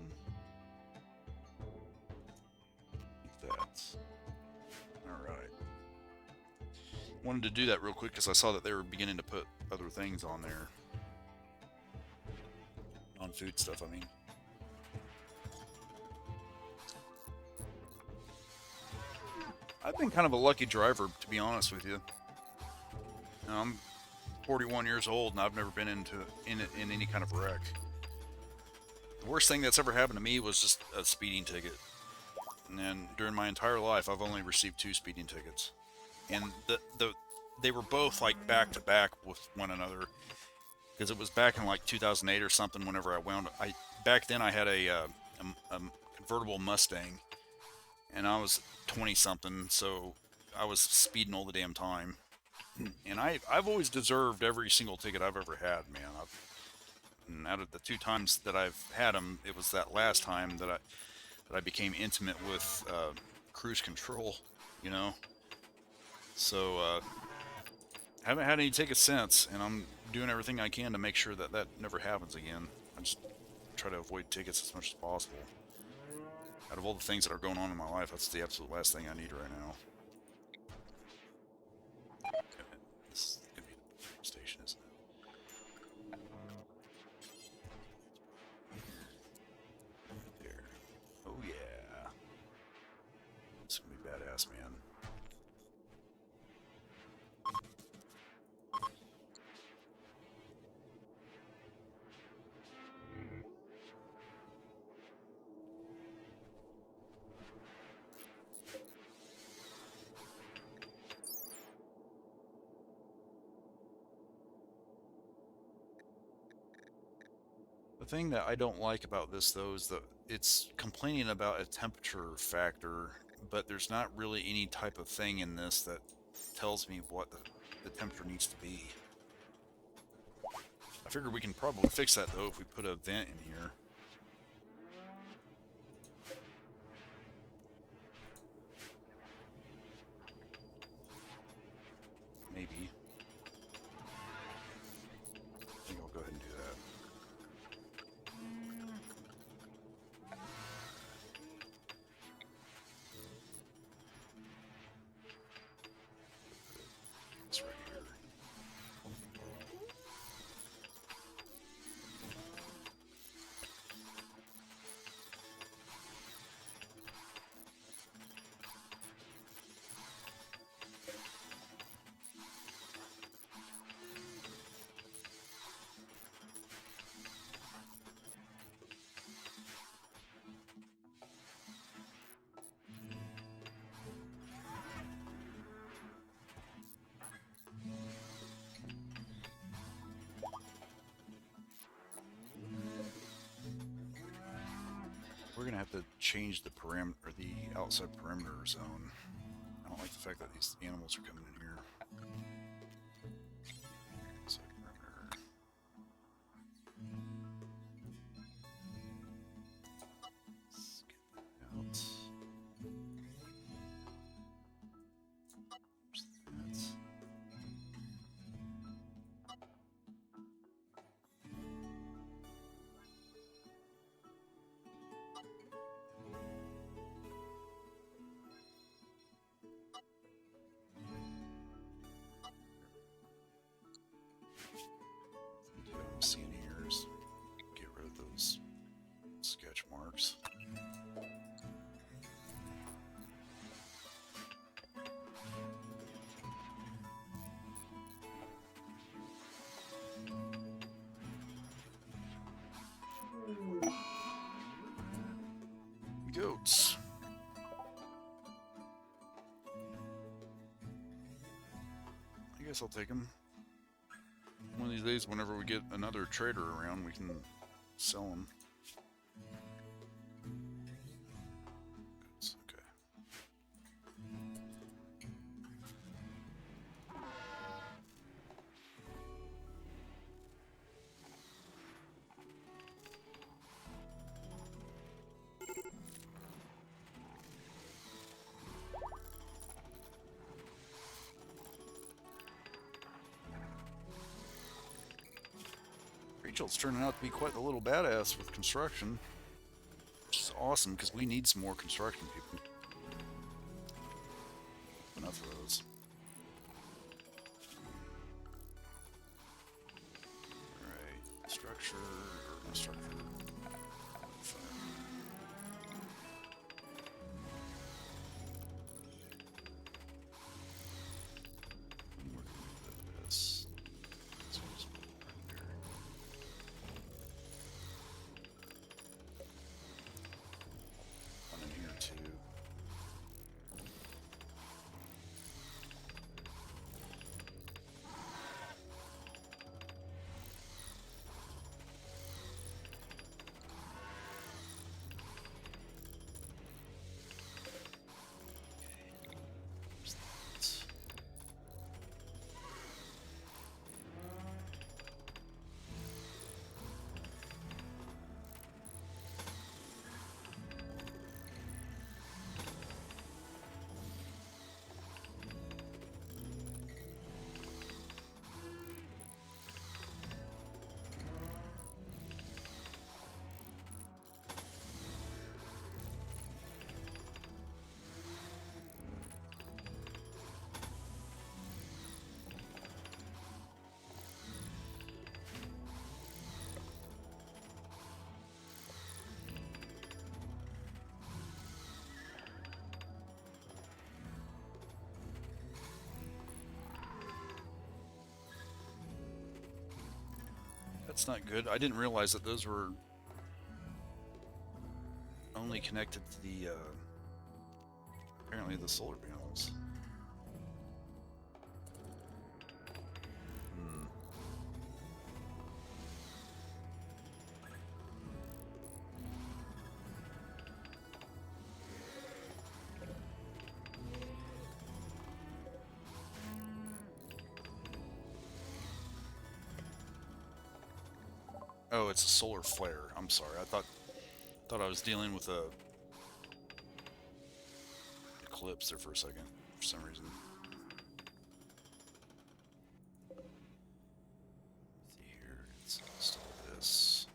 Like that. All right. Wanted to do that real quick because I saw that they were beginning to put other things on there. Non-food stuff, I mean. I've been kind of a lucky driver, to be honest with you. I'm 41 years old, and I've never been in any kind of wreck. The worst thing that's ever happened to me was just a speeding ticket. And during my entire life, I've only received 2 speeding tickets. And they were both like back to back with one another. Because it was back in like 2008 or something. Whenever back then I had a convertible Mustang, and I was 20 something, so I was speeding all the damn time. And I've always deserved every single ticket I've ever had, man. And out of the 2 times that I've had them, it was that last time that I became intimate with cruise control, you know. So haven't had any tickets since, and I'm doing everything I can to make sure that that never happens again. I just try to avoid tickets as much as possible. Out of all the things that are going on in my life, that's the absolute last thing I need right now. This is gonna be the station, isn't it? There. Oh yeah. It's gonna be badass, man. The thing that I don't like about this, though, is that it's complaining about a temperature factor, but there's not really any type of thing in this that tells me what the temperature needs to be. I figure we can probably fix that, though, if we put a vent in here. Maybe. I think I'll go ahead and do that. It's right here. We're gonna have to change the outside perimeter zone. I don't like the fact that these animals are coming in here. Outside perimeter. Let's get that out. There's that. guess I'll take them. One of these days, whenever we get another trader around, we can sell them. Okay. Rachel's turning out to be quite the little badass with construction, which is awesome because we need some more construction people. Enough of those. Alright, structure, or no structure. That's not good. I didn't realize that those were only connected to the, apparently the solar panels. Oh, it's a solar flare. I'm sorry. I thought I was dealing with a eclipse there for a second, for some reason. Let's see here. It's install this.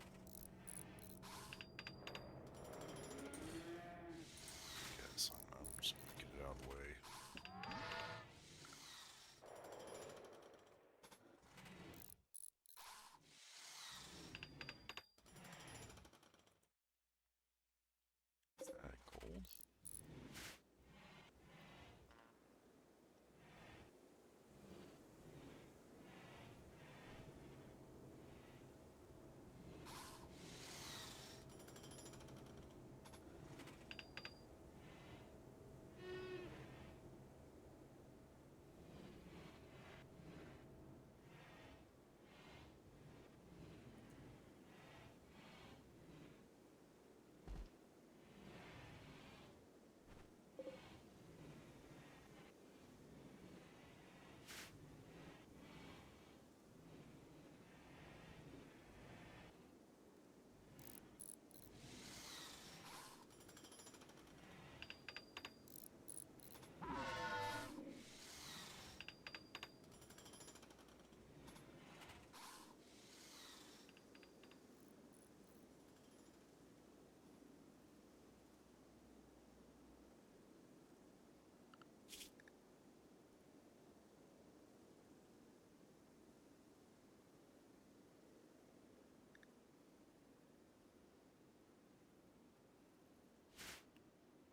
Okay, so I'm just gonna get it out of the way. Gold.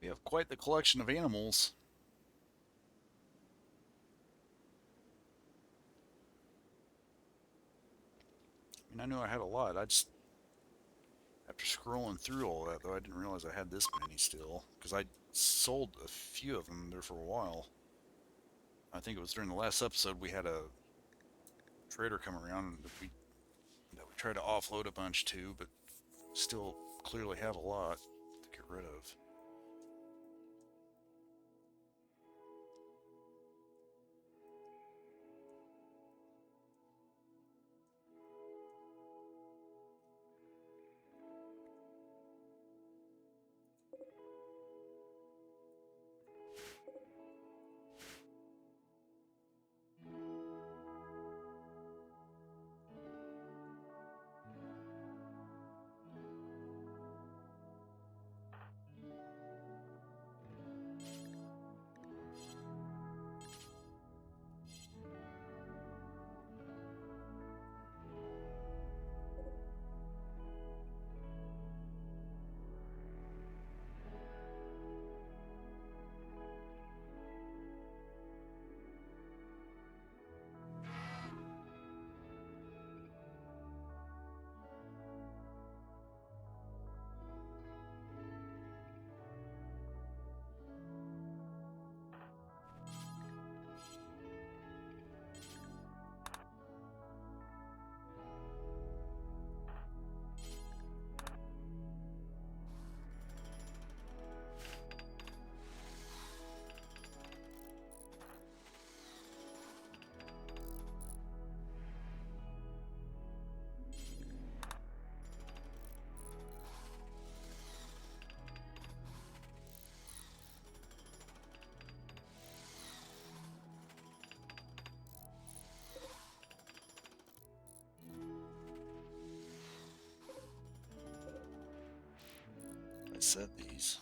We have quite the collection of animals. I mean, I knew I had a lot. I just, after scrolling through all that, though, I didn't realize I had this many still. Because I sold a few of them there for a while. I think it was during the last episode we had a trader come around that we tried to offload a bunch to, but still clearly have a lot to get rid of. I said these.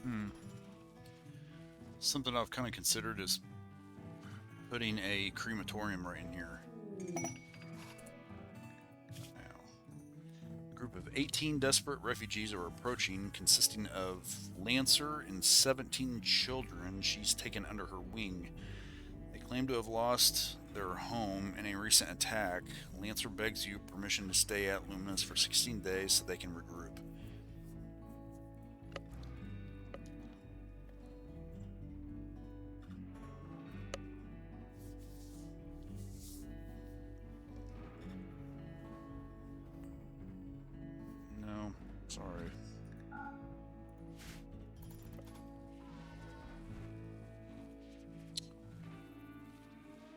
Hmm. Something I've kind of considered is putting a crematorium right in here. Now, a group of 18 desperate refugees are approaching, consisting of Lancer and 17 children she's taken under her wing. They claim to have lost their home in a recent attack. Lancer begs you permission to stay at Luminous for 16 days so they can regroup. No, sorry.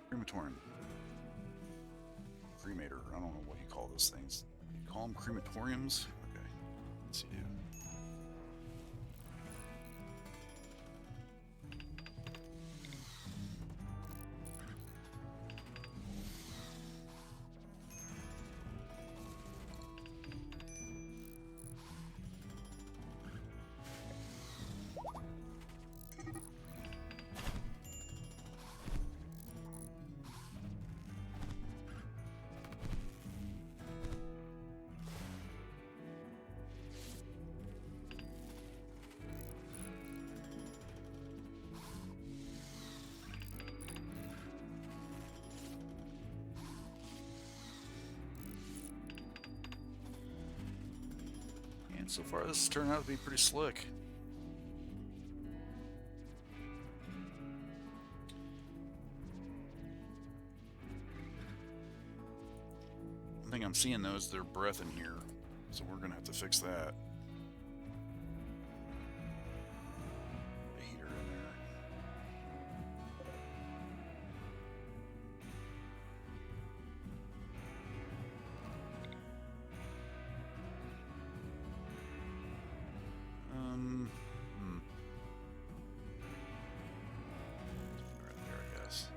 Crematorium. Cremator. I don't know what you call those things. You call them crematoriums? Okay. Let's see. And so far, this has turned out to be pretty slick. One thing I'm seeing though is their breath in here, so we're gonna have to fix that. The heater in there. Right there, I guess.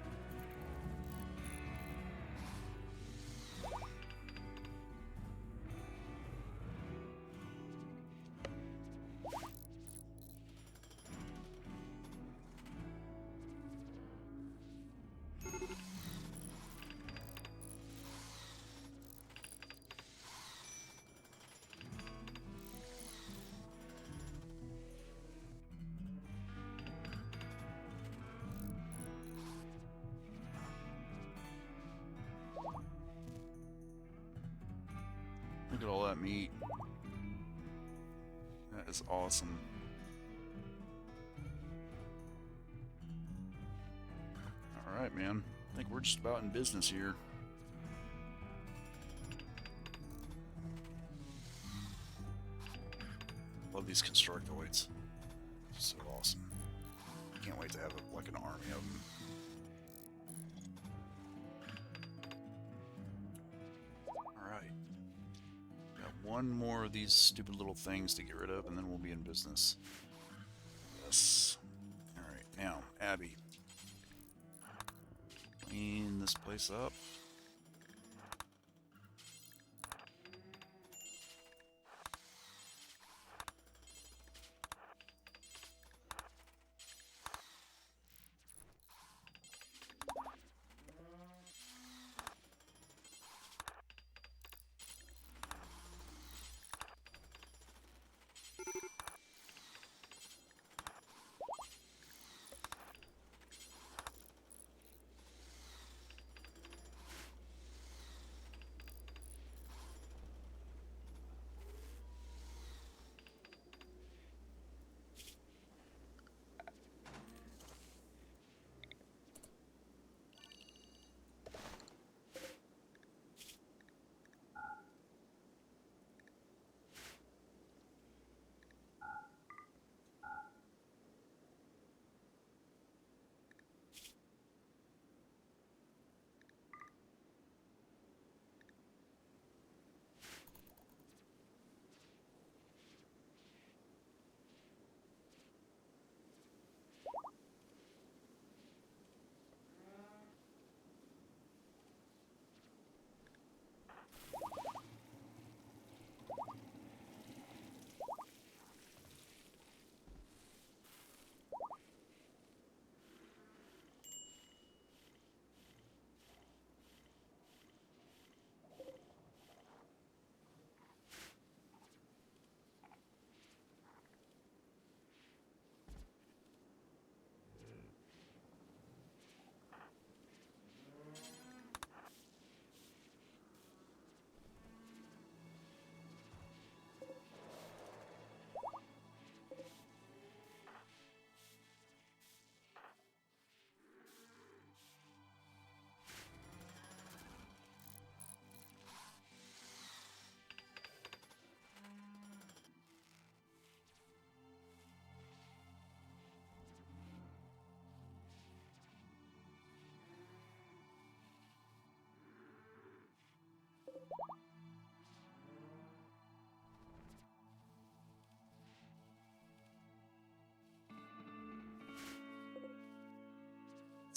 Look at all that meat. That is awesome. Alright, man. I think we're just about in business here. Love these constructoids. So awesome. Can't wait to have like an army of them. Alright. Got one more of these stupid little things to get rid of, and then we'll be in business. Yes. Alright, now, Abby. Clean this place up.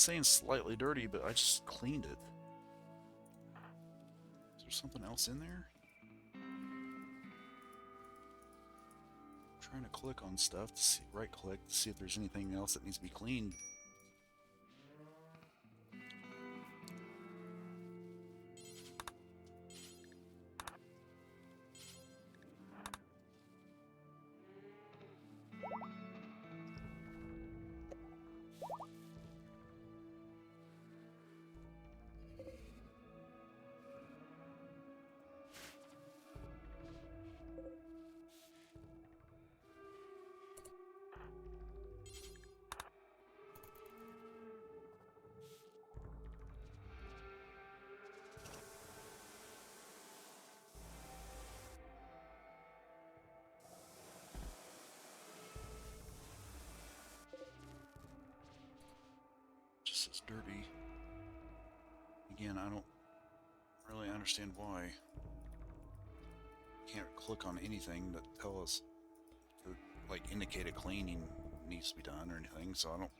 It's saying slightly dirty, but I just cleaned it. Is there something else in there? I'm trying to click on stuff to see, right click to see if there's anything else that needs to be cleaned. Just says dirty. Again, I don't really understand why. Can't click on anything that tell us to like indicate a cleaning needs to be done or anything, so I don't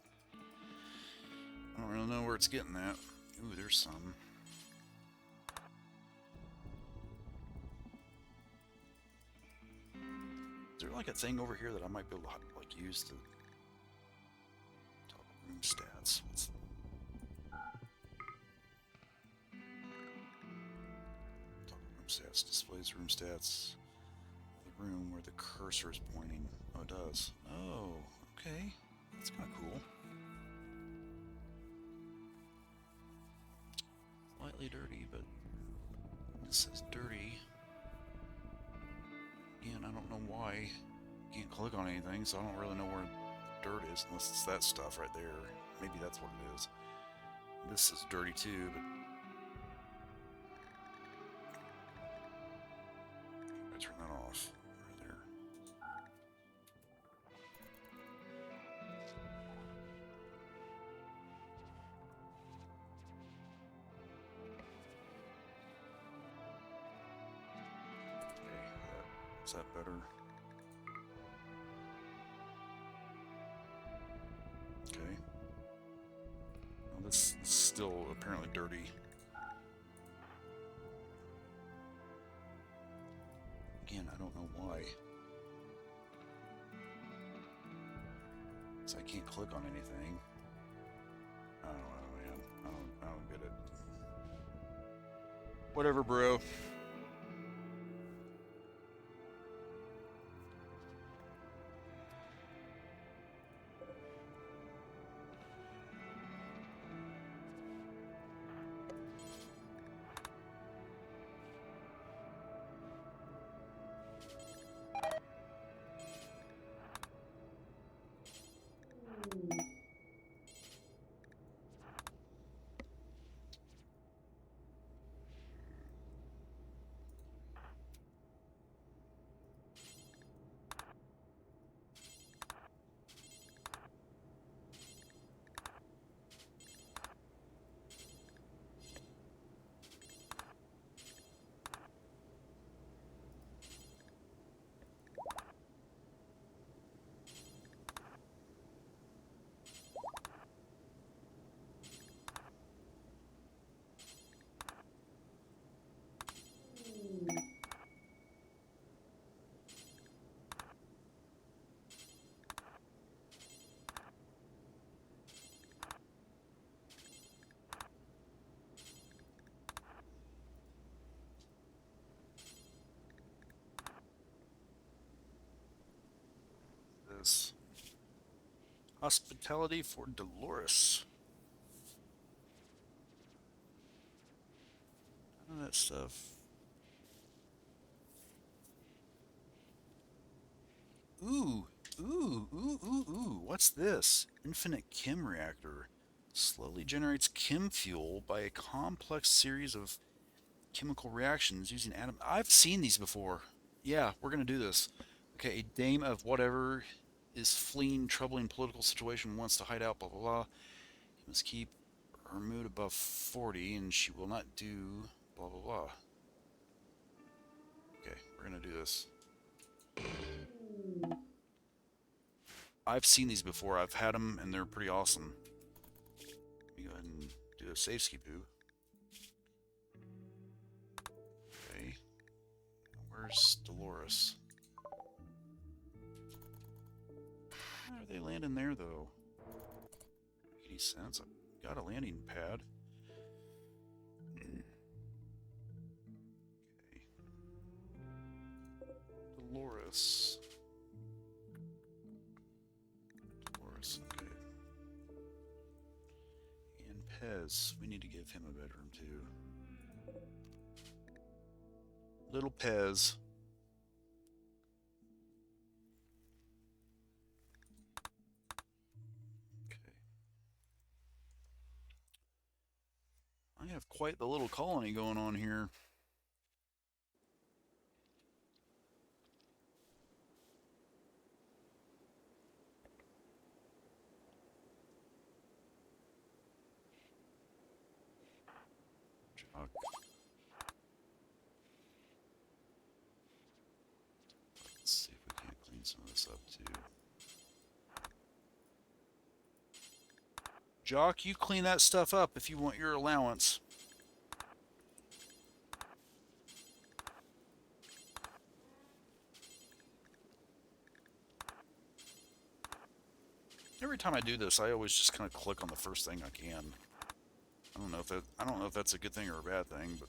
really know where it's getting at. Ooh, there's some. Is there like a thing over here that I might be able to like use to toggle room stats? Toggle room stats displays room stats. The room where the cursor is pointing. Oh, it does. Oh, okay. That's kind of cool. Slightly dirty, but this says dirty. Again, I don't know why. Can't click on anything, so I don't really know where dirt is unless it's that stuff right there. Maybe that's what it is. This is dirty too, but I turn that off right there. Okay, is that better? Okay. Well, this is still apparently dirty. Again, I don't know why. So I can't click on anything. I don't know, man. I don't get it. Whatever, bro. This hospitality for Dolores. None of that stuff. Ooh, ooh. What's this? Infinite chem reactor. Slowly generates chem fuel by a complex series of chemical reactions using atom. I've seen these before. Yeah, we're gonna do this. Okay, a dame of whatever is fleeing troubling political situation, wants to hide out, blah blah blah. You must keep her mood above 40 and she will not do blah blah blah. Okay, we're gonna do this. I've seen these before. I've had them and they're pretty awesome. me go ahead and do a save ski boo. Okay. Where's Dolores? Why are they landing there, though? Make any sense? I've got a landing pad. Okay. Dolores. Okay. And Pez. We need to give him a bedroom, too. Little Pez. Okay. I have quite the little colony going on here. Let's see if we can't clean some of this up too. Jock, you clean that stuff up if you want your allowance. Every time I do this, I always just kind of click on the first thing I can. I don't know if that's a good thing or a bad thing, but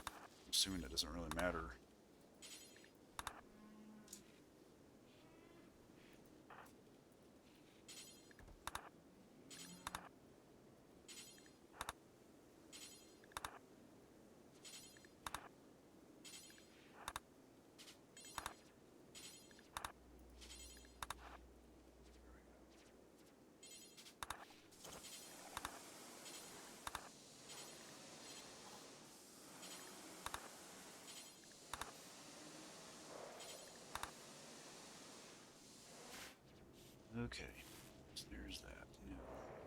I'm assuming it doesn't really matter. Okay, so there's that. Now,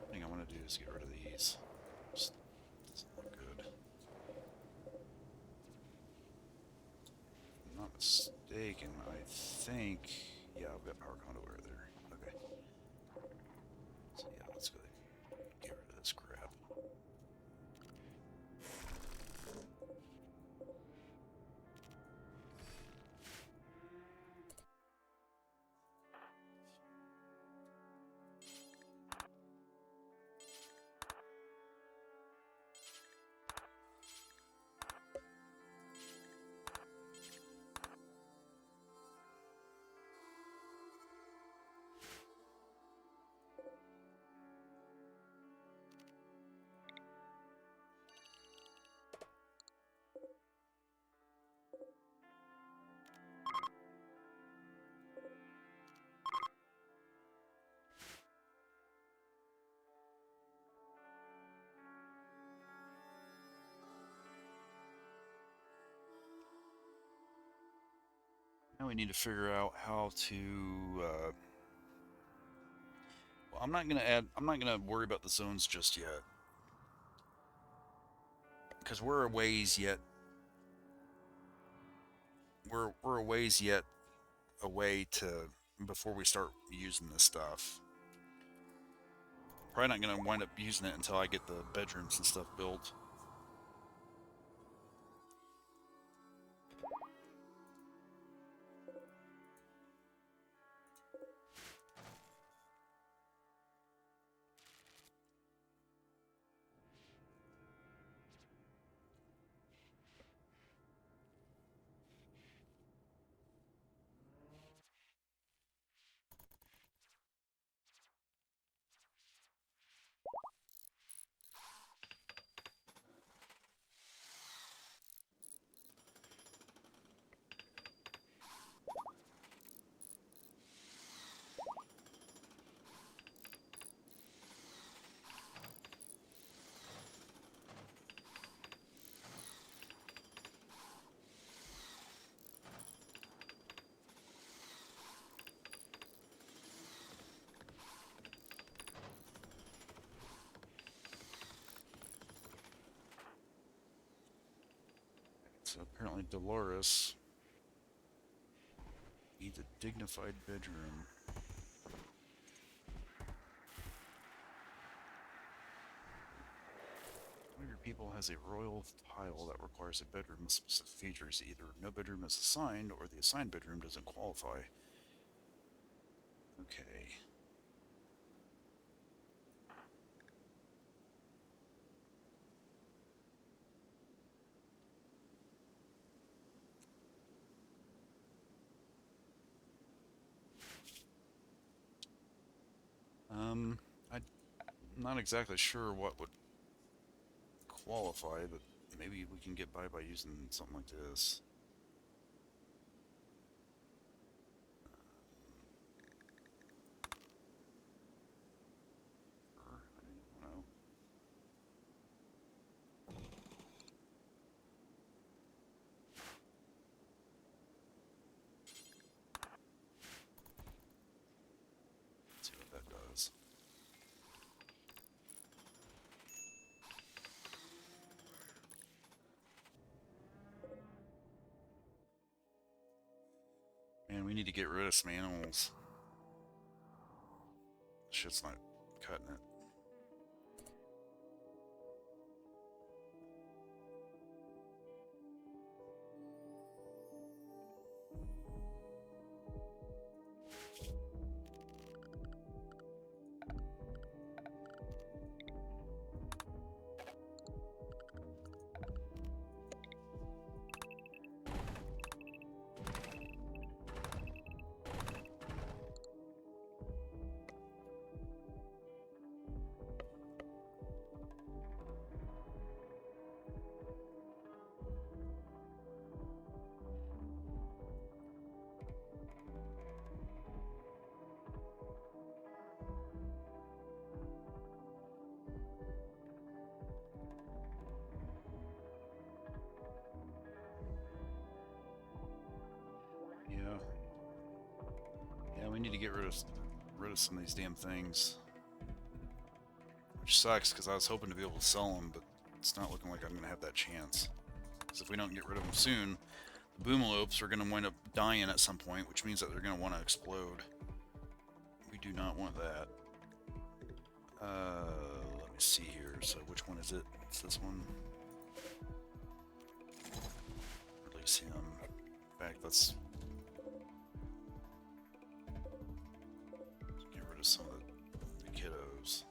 the thing I want to do is get rid of these. Just doesn't look good. If I'm not mistaken, I think... Yeah, I've got power conduit over there. Okay. So yeah, let's go get rid of this crap. Now we need to figure out how to. Well, I'm not gonna worry about the zones just yet, because we're a ways yet. We're a ways yet away to before we start using this stuff. Probably not gonna wind up using it until I get the bedrooms and stuff built. So apparently Dolores needs a dignified bedroom. people has a royal tile that requires a bedroom with specific features. Either no bedroom is assigned, or the assigned bedroom doesn't qualify. Okay. I'm not exactly sure what would qualify, but maybe we can get by using something like this. Or, I don't know. Let's see what that does. Man, we need to get rid of some animals. Shit's not cutting it. Yeah. Yeah, we need to get rid of some of these damn things. Which sucks, because I was hoping to be able to sell them, but it's not looking like I'm going to have that chance. Because if we don't get rid of them soon, the boomalopes are going to wind up dying at some point, which means that they're going to want to explode. We do not want that. Let me see here. So which one is it? It's this one. Release him. In fact, let's get rid of some of the kiddos.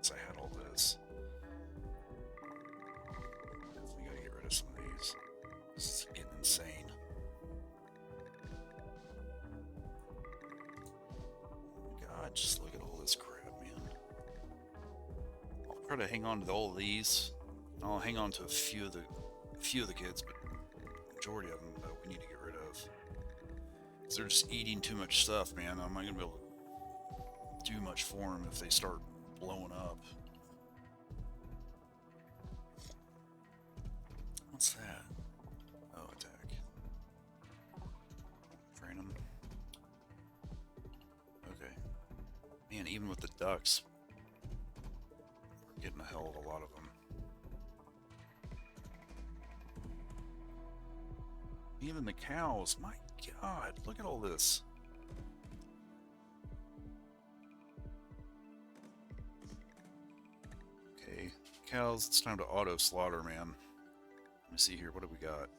I had all this. We gotta get rid of some of these. This is getting insane. God, just look at all this crap, man. I'll try to hang on to all of these. I'll hang on to a few of the kids, but the majority of them we need to get rid of. Because they're just eating too much stuff, man. I'm not gonna be able to do much for them if they start blowing up. What's that? Oh, attack. Train them. Okay. Man, even with the ducks, we're getting a hell of a lot of them. Even the cows, my God, look at all this. Okay, cows, it's time to auto slaughter, man. Let me see here, what do we got?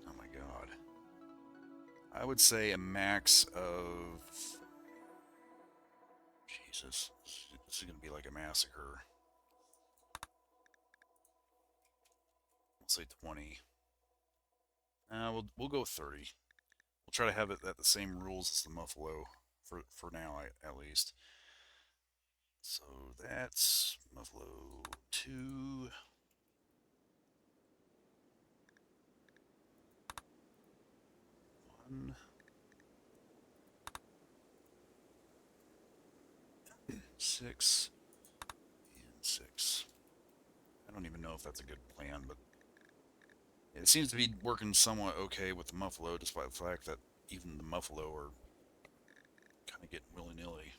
Oh my God. I would say a max of... Jesus, this is gonna be like a massacre. Let's say 20. We'll go 30. We'll try to have it at the same rules as the Muffalo for now, at least. So that's Muffalo 2. One. 6. And 6. I don't even know if that's a good plan, but it seems to be working somewhat okay with the Muffalo, despite the fact that even the Muffalo are kind of getting willy-nilly.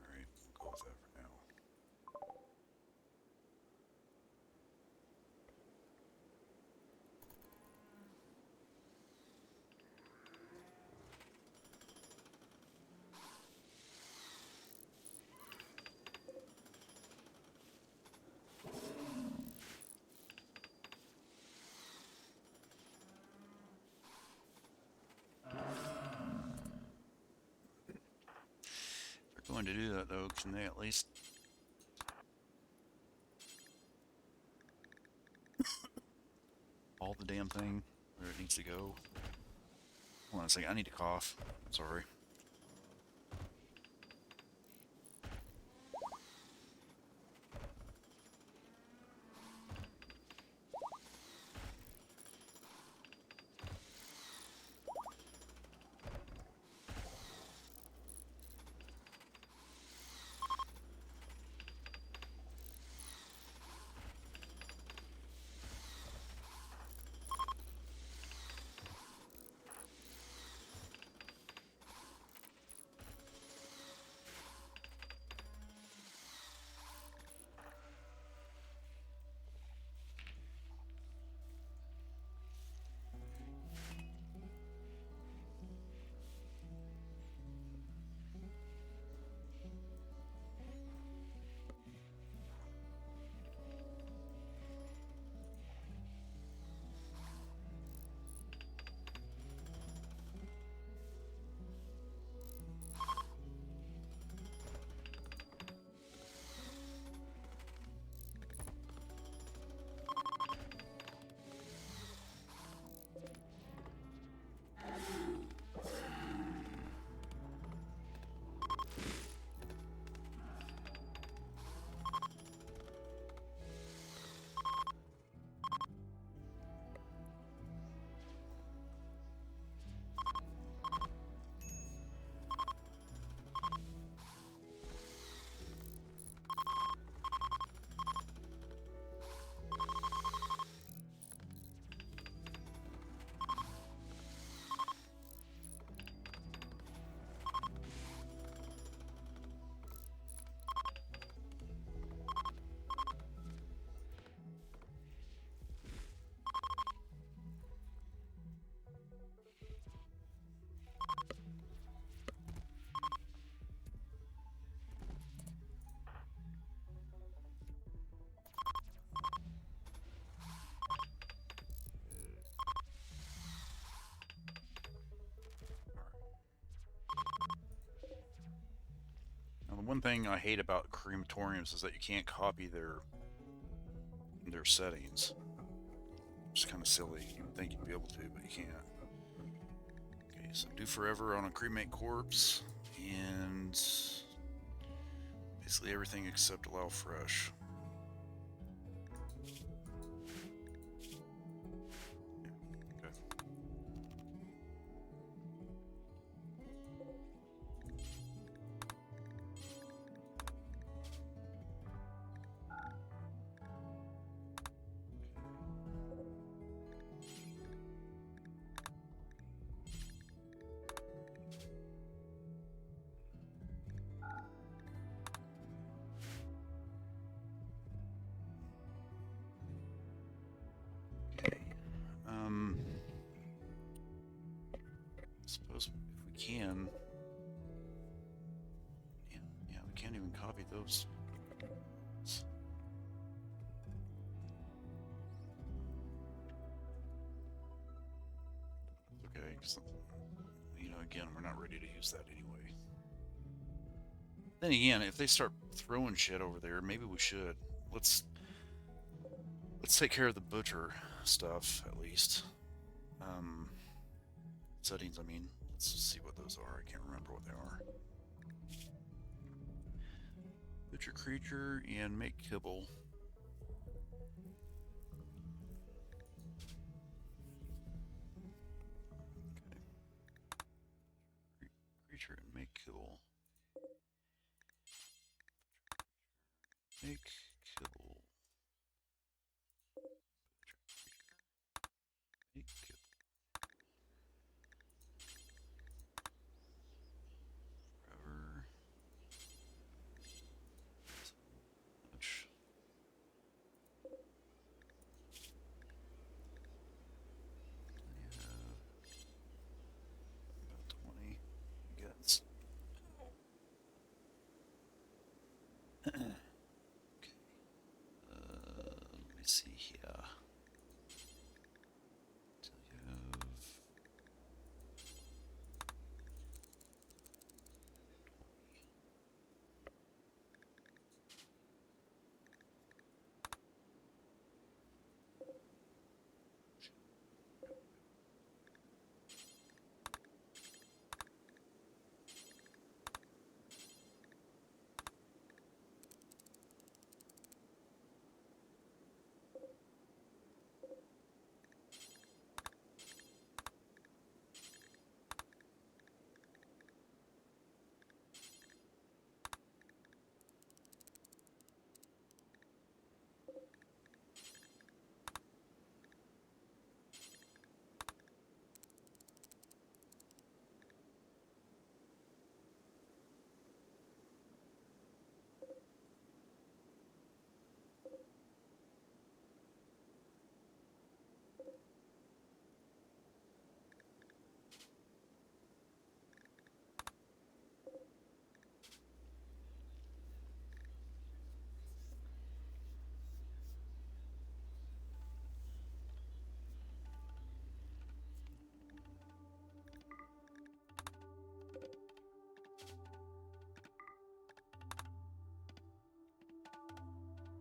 Alright, we'll go with that for now. If they're going to do that, though, can they at least haul the damn thing where it needs to go? Hold on a second, I need to cough. Sorry. Now, the one thing I hate about crematoriums is that you can't copy their settings. It's kind of silly. You would think you'd be able to, but you can't. Okay, so do forever on a cremate corpse, and basically everything except allow fresh. Okay. I suppose if we can, yeah, we can't even copy those. Okay, because again, we're not ready to use that anyway. Then again, if they start throwing shit over there, maybe we should. Let's Let's take care of the butcher stuff at least. Settings, I mean. Let's see what those are. I can't remember what they are. Butcher creature and make kibble. Okay. Creature and make kibble. Make kibble. Make kibble. Forever. So much. About 20. Gets. Okay. Let me see here. So you have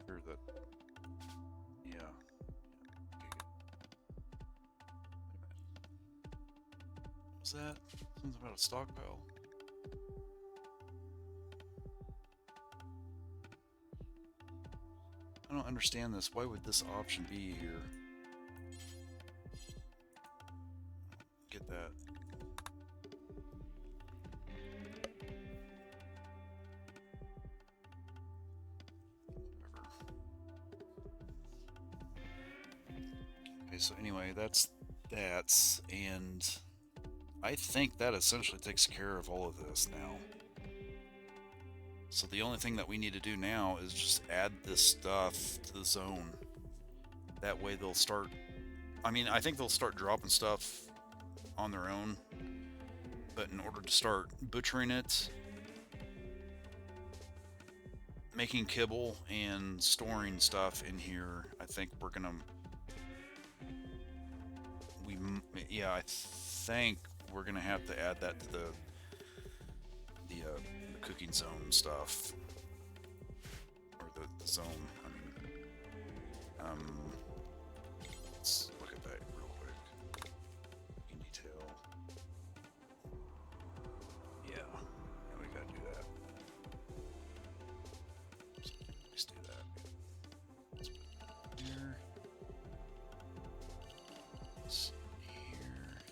sure that. Yeah. Okay, good. What was that? Something about a stockpile? I don't understand this. Why would this option be here? Get that. Whatever. Okay, so anyway, that's and I think that essentially takes care of all of this now. So the only thing that we need to do now is just add this stuff to the zone. That way they'll start, I mean, I think they'll start dropping stuff on their own. But in order to start butchering it, making kibble, and storing stuff in here, I think we're gonna, yeah, I think we're gonna have to add that to the cooking zone stuff, or the zone. I mean, let's look at that real quick in detail. Yeah, we gotta do that. So let's do that. Let's put that here. This here.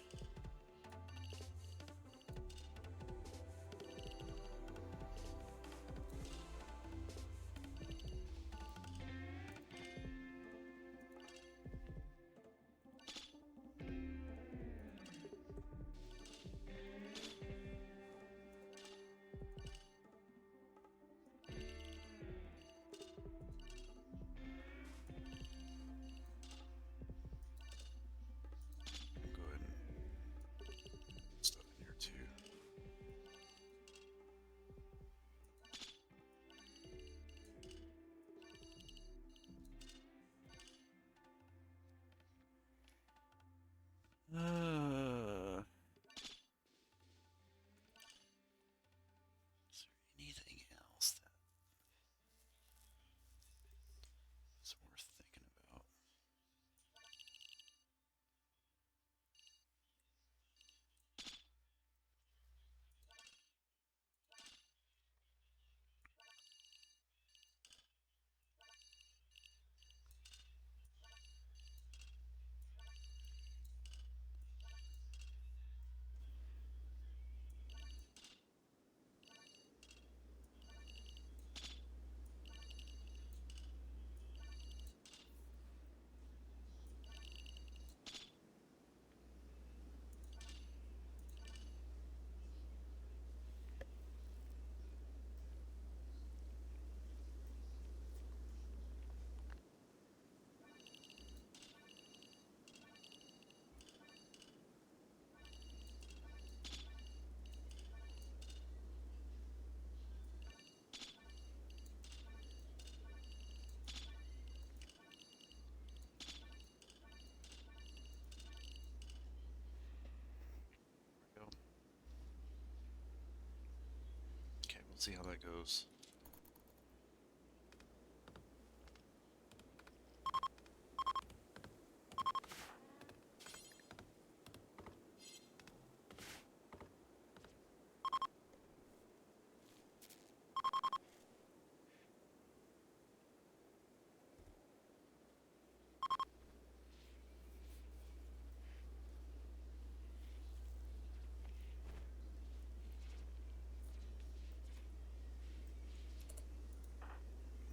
see how that goes.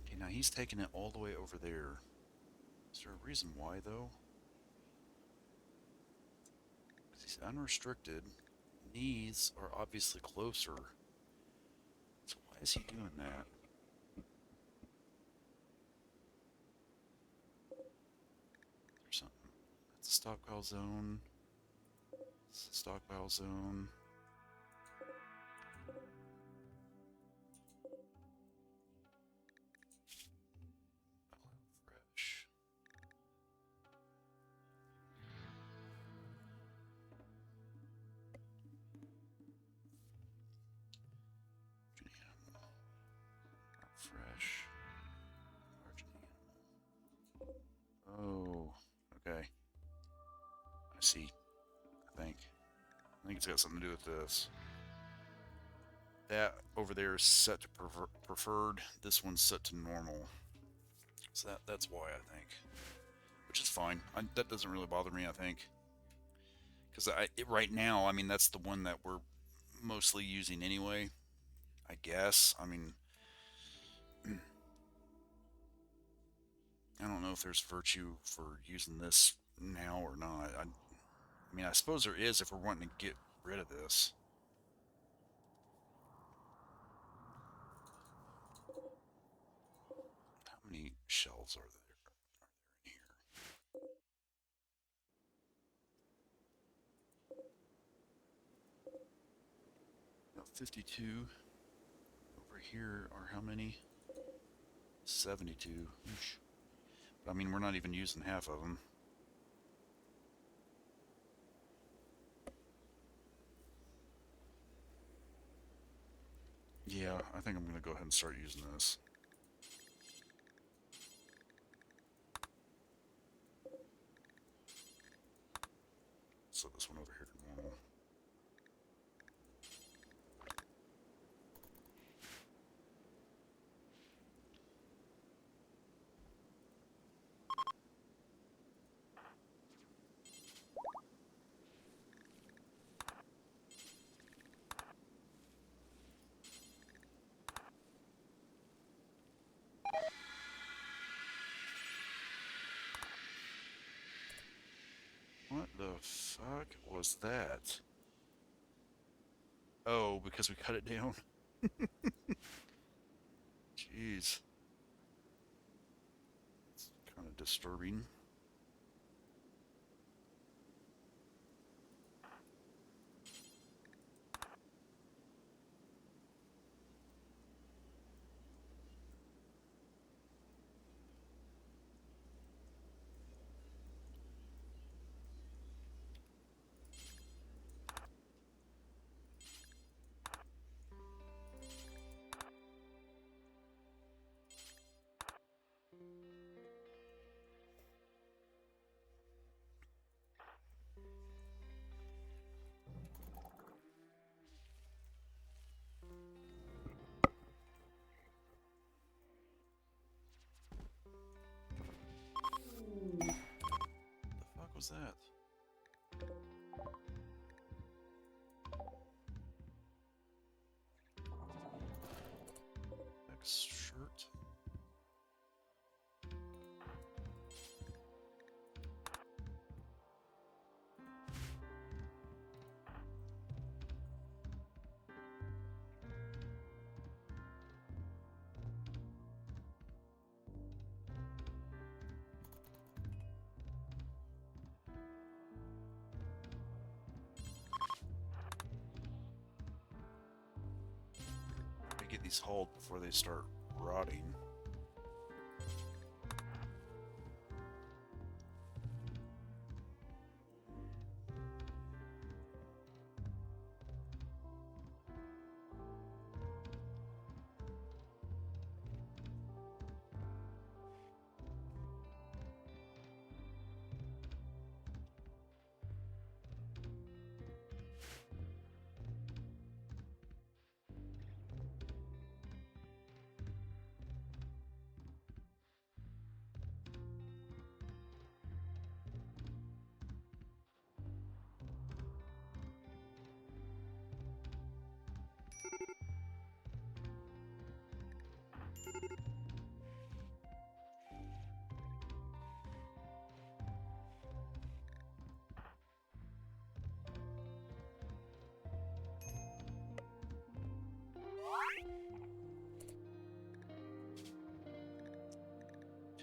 Okay, now he's taking it all the way over there. Is there a reason why, though? Because he's unrestricted. Knees are obviously closer. So why is he doing that? There's something. That's a stockpile zone. It's a stockpile zone. Fresh. Not fresh. Margin animal. Oh, okay. I see. I think it's got something to do with this. That over there is set to preferred. This one's set to normal. So that's why, I think. Which is fine. That doesn't really bother me, I think. Because right now, I mean, that's the one that we're mostly using anyway. I guess. I mean, I don't know if there's virtue for using this now or not. I mean, I suppose there is if we're wanting to get rid of this. How many shelves are there in here? About 52. Over here are how many? 72. Oosh. But, I mean, we're not even using half of them. Yeah, I think I'm going to go ahead and start using this. So this one over here to normal. What the fuck was that? Oh, because we cut it down? Jeez. It's kind of disturbing. The fuck was that? Next shirt. Let me get these hauled before they start rotting.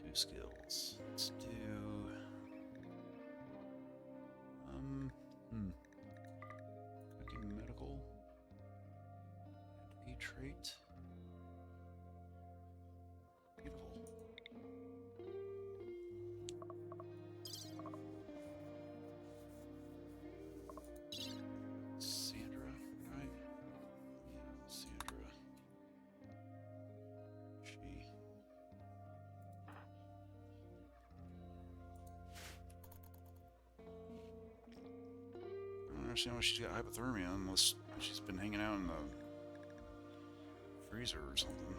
2 skills. Let's do cooking, medical, and a trait. Beautiful. Sandra, right? Yeah, Sandra. She. I don't understand why she's got hypothermia unless she's been hanging out in the freezer or something.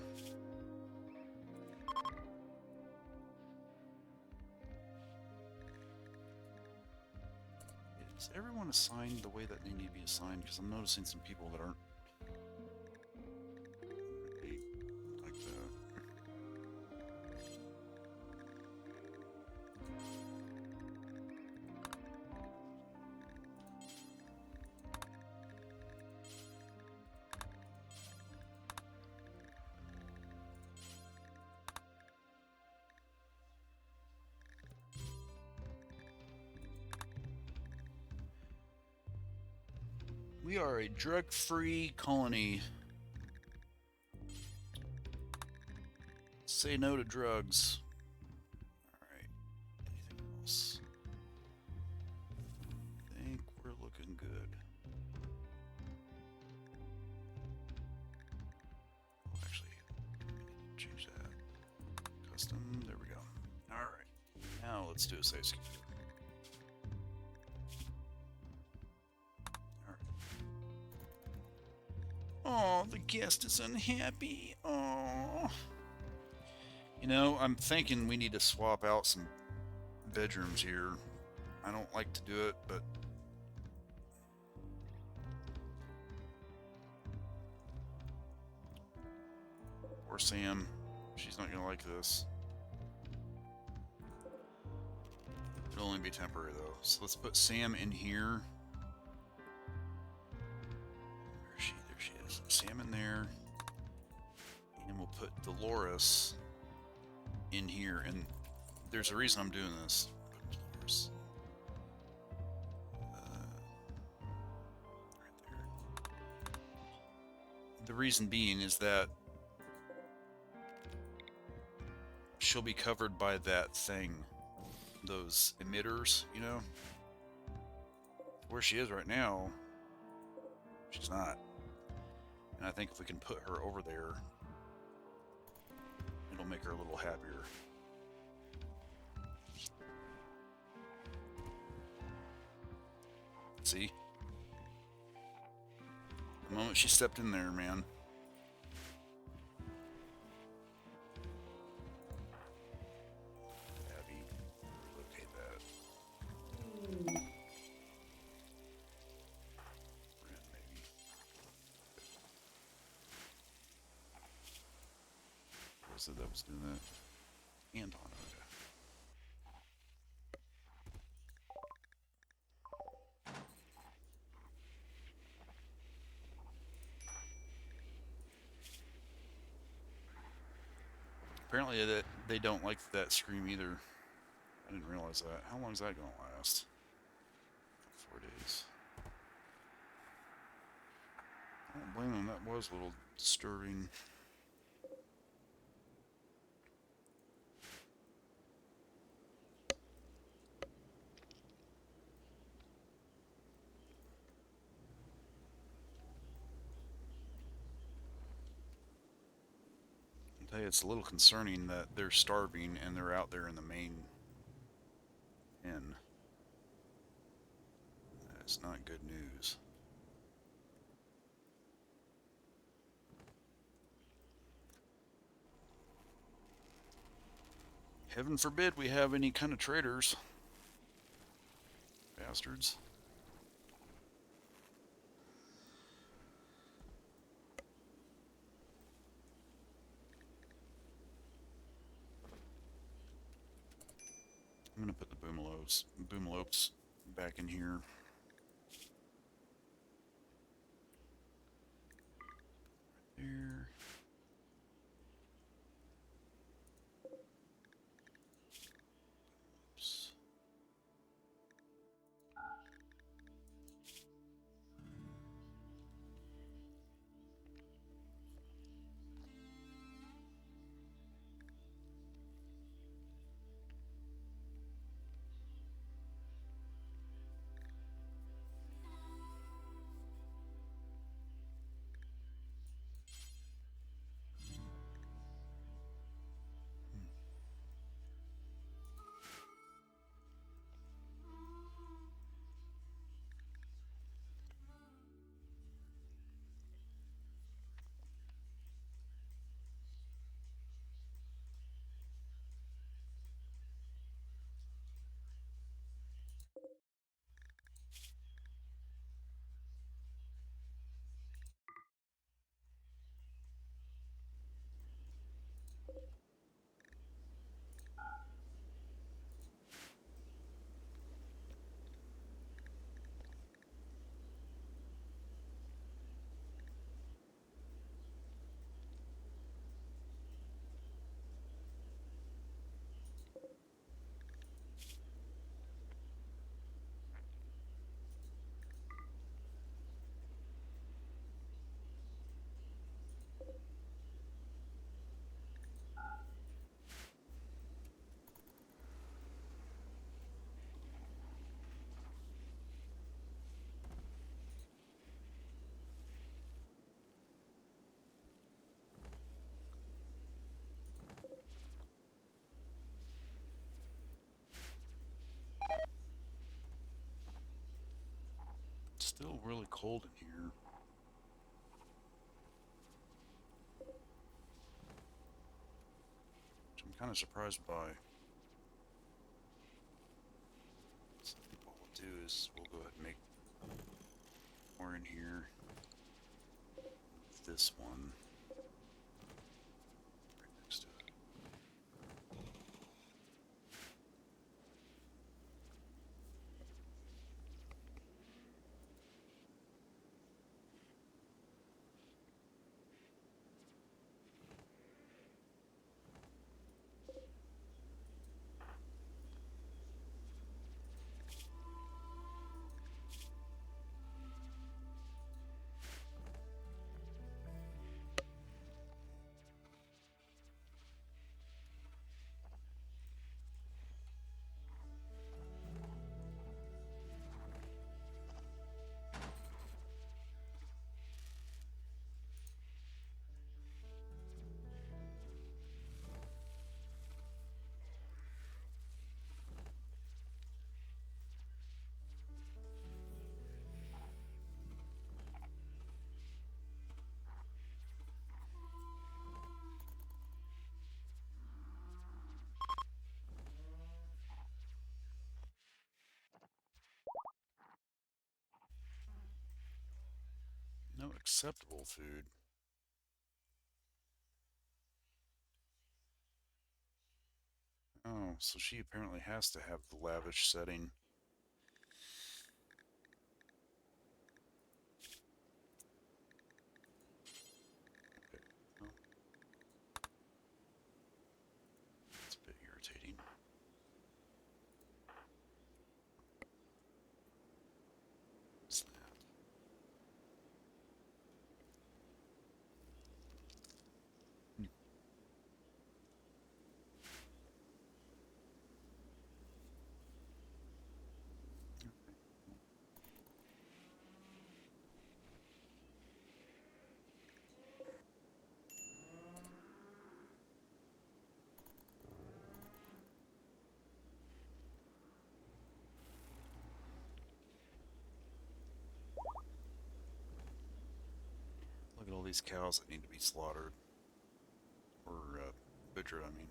Is everyone assigned the way that they need to be assigned? Because I'm noticing some people that aren't like that. We are a drug-free colony. Say no to drugs. Alright. Anything else? I think we're looking good. Oh, actually, we need to change that. Custom, there we go. Alright. Now let's do a save schedule. Oh, the guest is unhappy. Oh. You know, I'm thinking we need to swap out some bedrooms here. I don't like to do it, but poor Sam. She's not gonna like this. It'll only be temporary though. So let's put Sam in here. Where is she? There she is. Sam in there. And we'll put Dolores in here. And there's a reason I'm doing this. Dolores. Right there. The reason being is that she'll be covered by that thing. Those emitters, you know? Where she is right now, she's not. And I think if we can put her over there, it'll make her a little happier. See? The moment she stepped in there, man. Abby, relocate that. Brent, maybe. Who was it that was doing that? Anton, okay. Apparently that they don't like that scream either. I didn't realize that. How long is that going to last? 4 days. I don't blame them. That was a little disturbing. I'll tell you, it's a little concerning that they're starving and they're out there in the main inn. That's not good news. Heaven forbid we have any kind of traitors. Bastards. I'm gonna put the boomalopes back in here. Right there. really cold in here. Which I'm kind of surprised by. So I think what we'll do is we'll go ahead and make more in here. This one right next to it. No acceptable food. Oh, so she apparently has to have the lavish setting. Okay. Well, it's a bit irritating. What's that? Hmm. Look at all these cows that need to be slaughtered. Or butchered, I mean.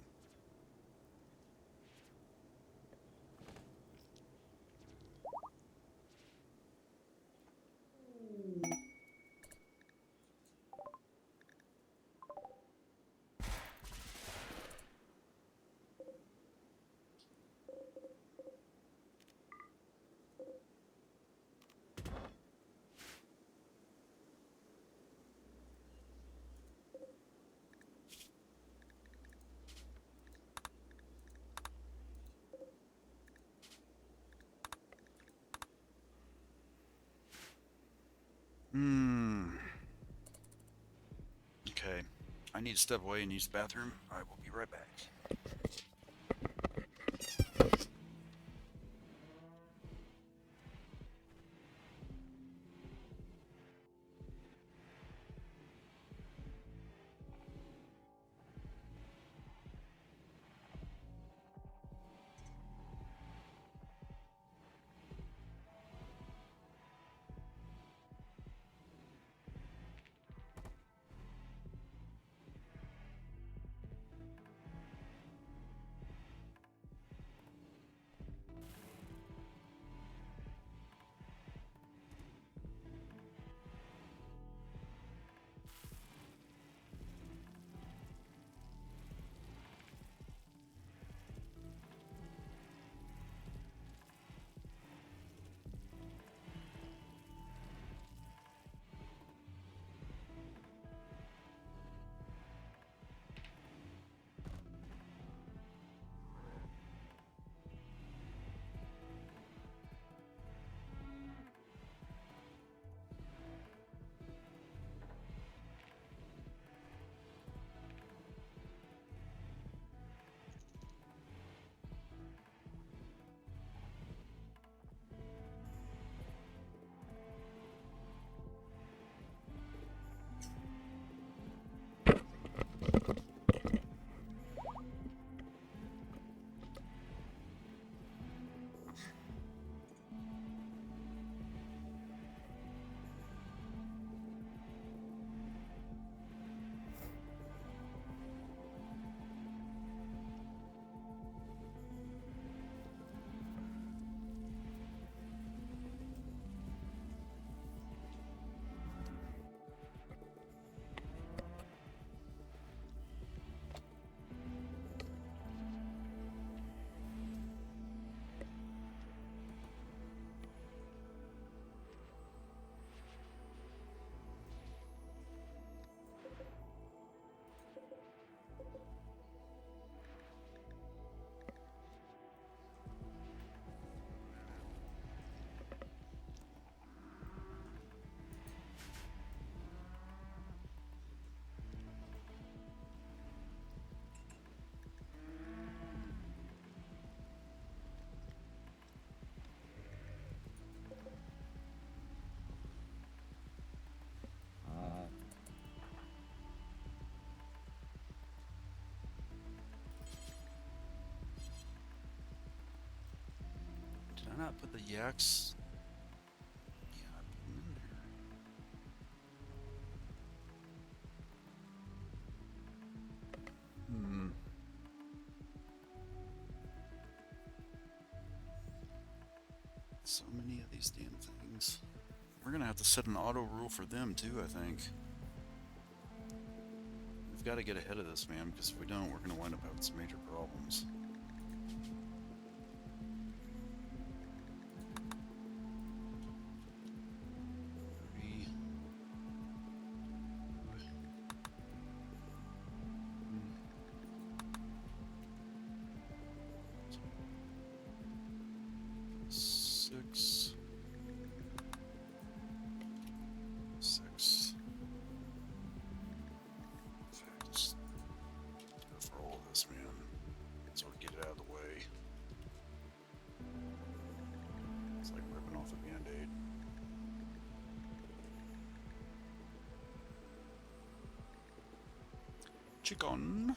Hmm. Okay. I need to step away and use the bathroom. I will be right back. not put the yaks? Yeah, I put them in there. So many of these damn things. We're gonna have to set an auto rule for them too, I think. We've got to get ahead of this, man, because if we don't, we're gonna wind up having some major problems. Chicken.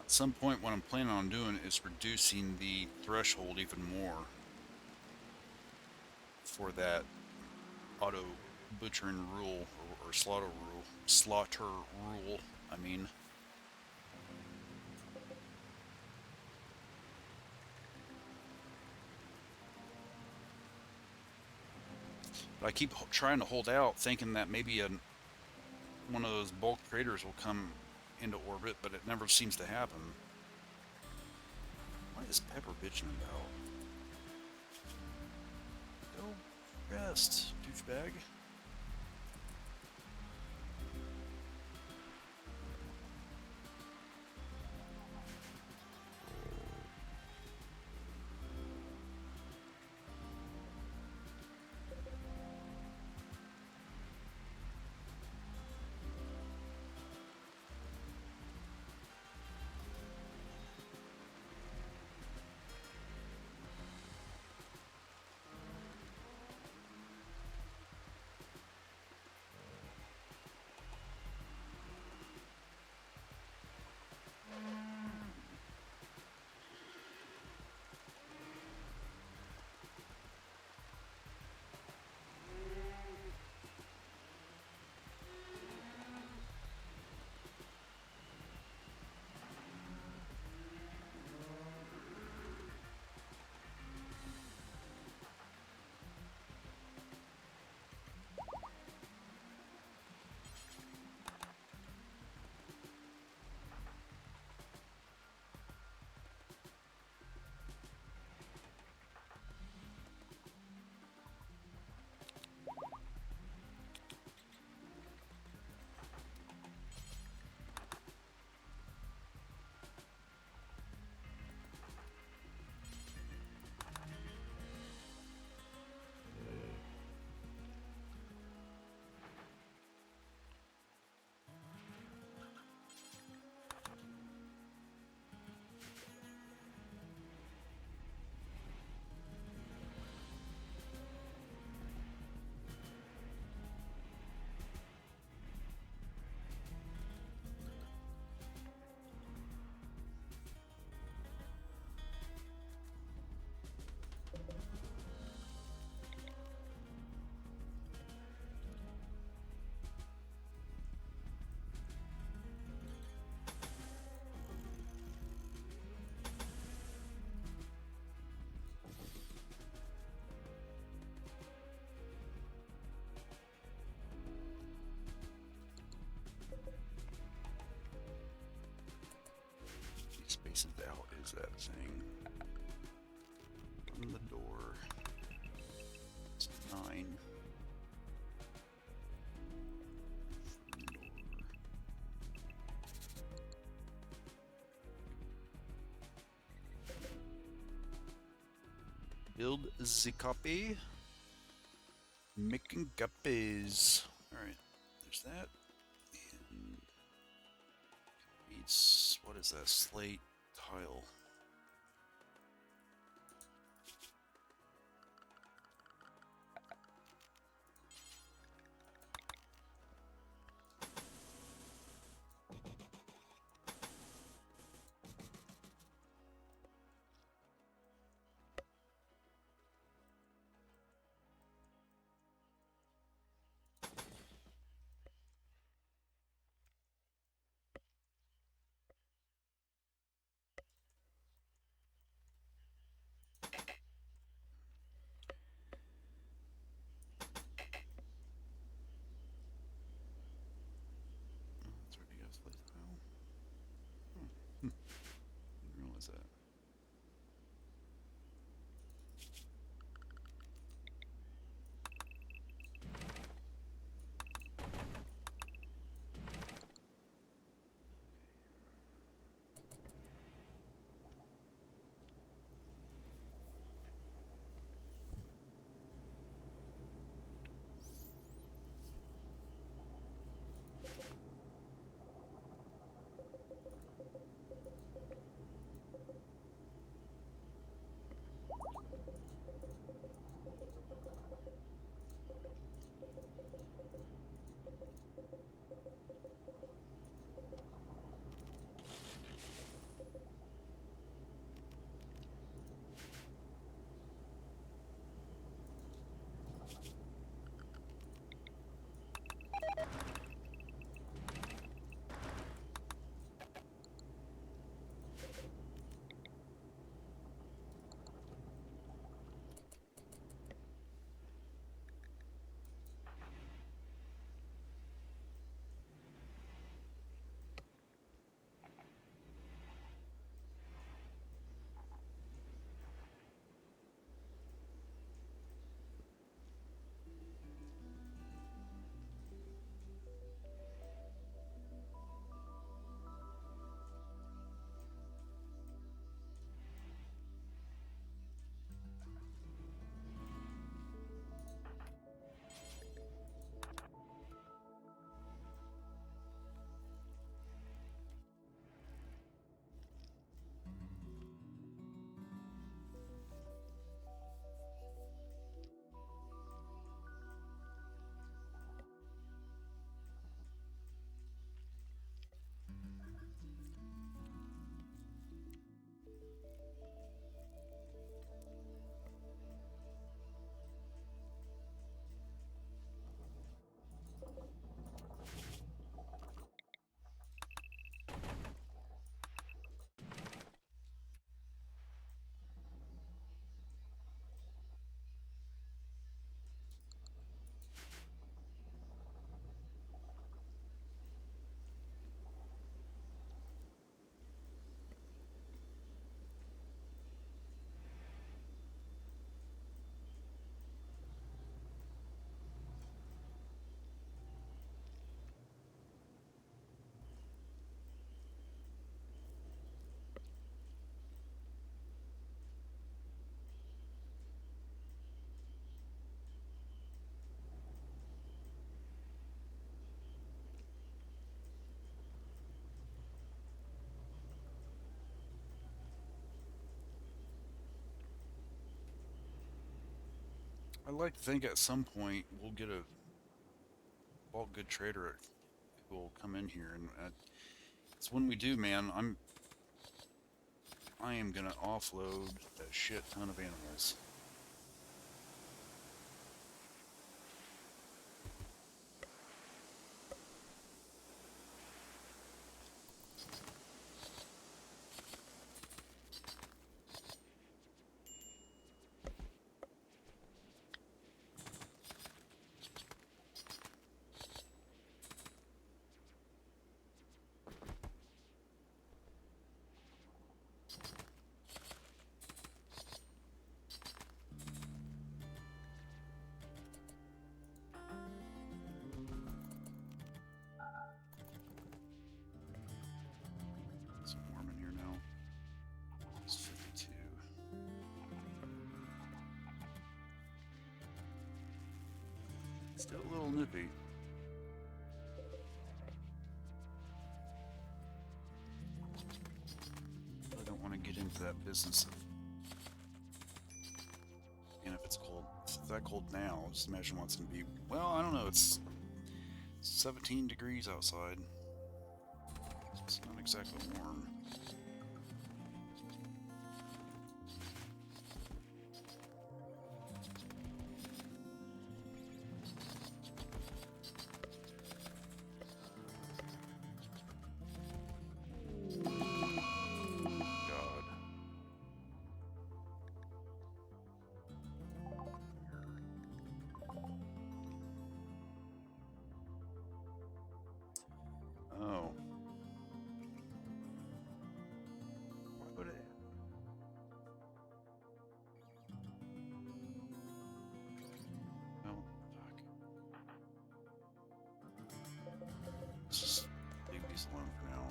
At some point, what I'm planning on doing is reducing the threshold even more for that auto butchering rule or slaughter rule. I mean, but I keep trying to hold out, thinking that maybe one of those bulk traders will come into orbit, but it never seems to happen. What is Pepper bitching about? Go rest, douchebag. Disavow is that thing? Open the door. It's 9. Build the copy. Making copies. Alright, there's that. And it's, what is that? Slate tile. It's already got slate tile. Didn't realize that. I'd like to think at some point we'll get a bulk good trader who will come in here, and it's when we do, man. I am gonna offload a shit ton of animals. Still a little nippy. I don't want to get into that business of, and if it's cold, if it's that cold now, just imagine what it's going to be. Well, I don't know, it's 17 degrees outside. It's not exactly warm. Oh. Why would it? Oh, fuck. Let's just leave these alone for now.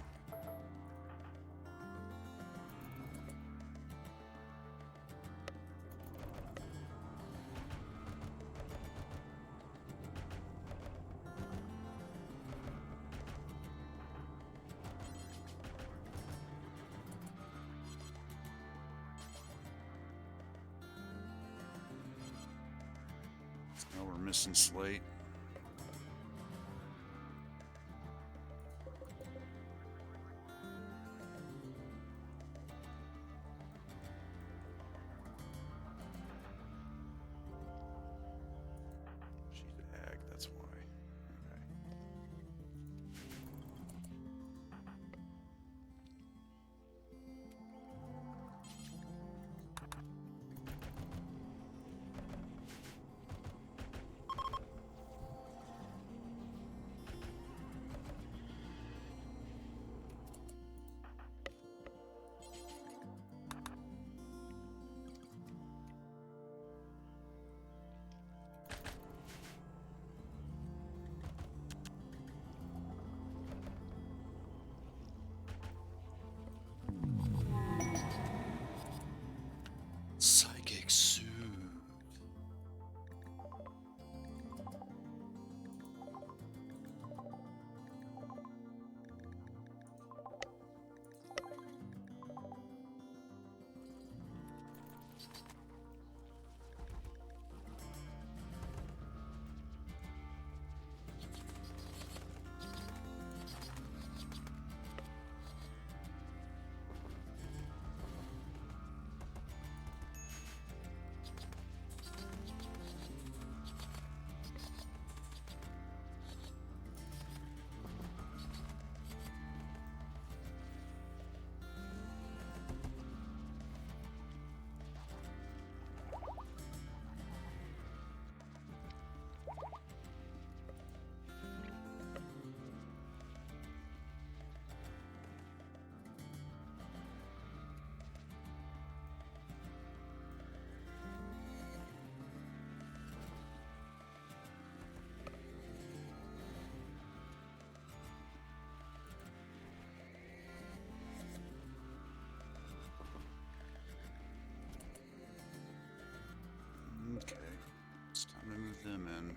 Now we're missing slate. She's ag, that's why. Okay. Psychic Soothe. Okay, it's time to move them in.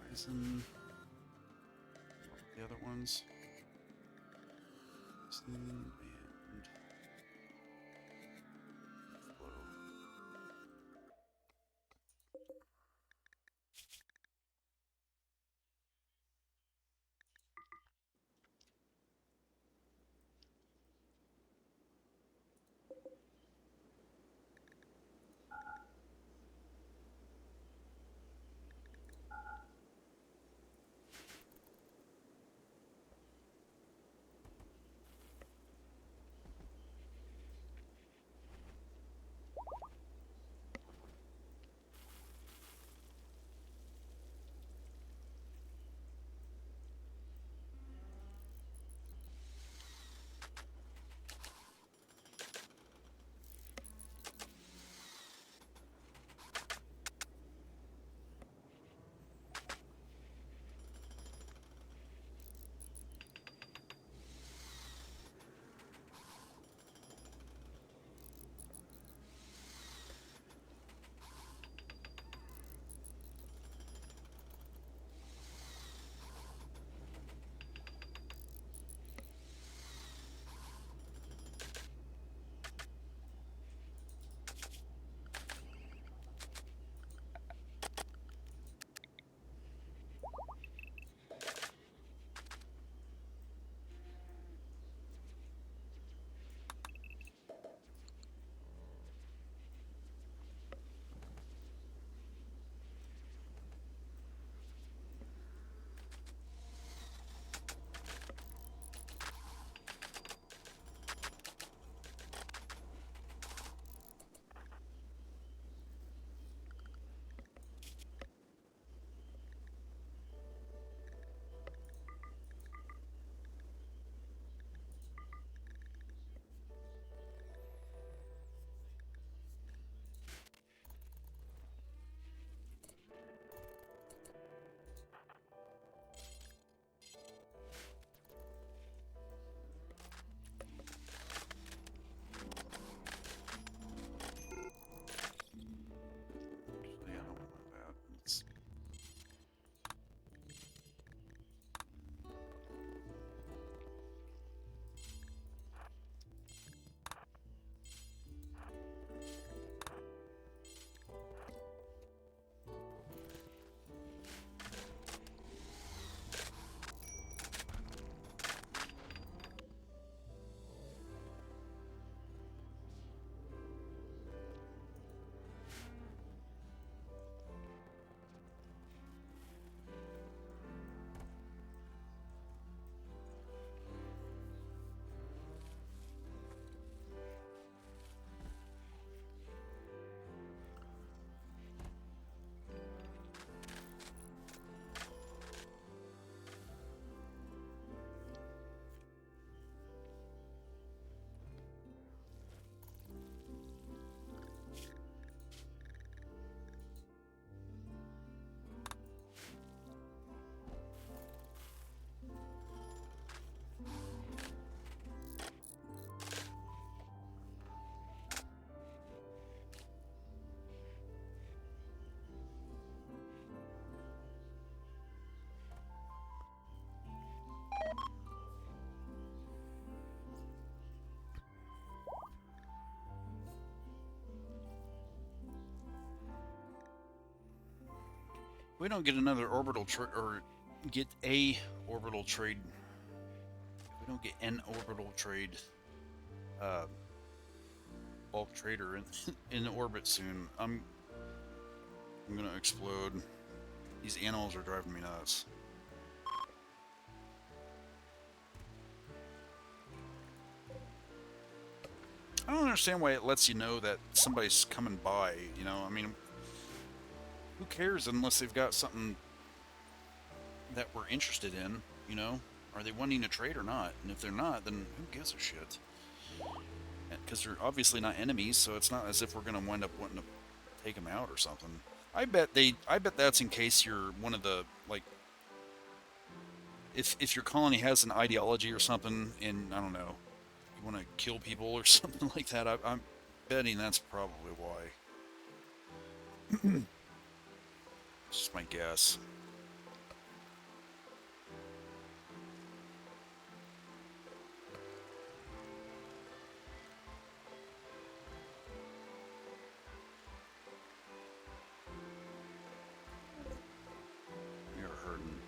Horizon. The other ones. Horizon and flow. We don't get another orbital trade, or get a orbital trade. We don't get an orbital trade, uh, bulk trader in orbit soon. I'm gonna explode. These animals are driving me nuts. I don't understand why it lets you know that somebody's coming by, you know? I mean, who cares unless they've got something that we're interested in, you know? Are they wanting to trade or not? And if they're not, then who gives a shit? Because they're obviously not enemies, so it's not as if we're going to wind up wanting to take them out or something. I bet that's in case you're one of the, like, if your colony has an ideology or something, and I don't know, you want to kill people or something like that. I'm betting that's probably why. It's just my guess. You're hurting.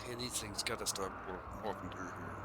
Okay, these things gotta stop walking through here.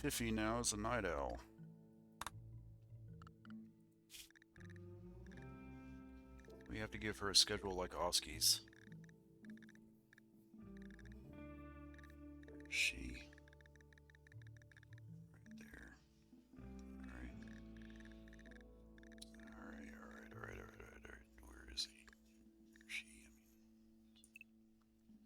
Tiffy now is a night owl. We have to give her a schedule like Oski's. She. Right there. Alright. Alright. Where is he? She, I mean.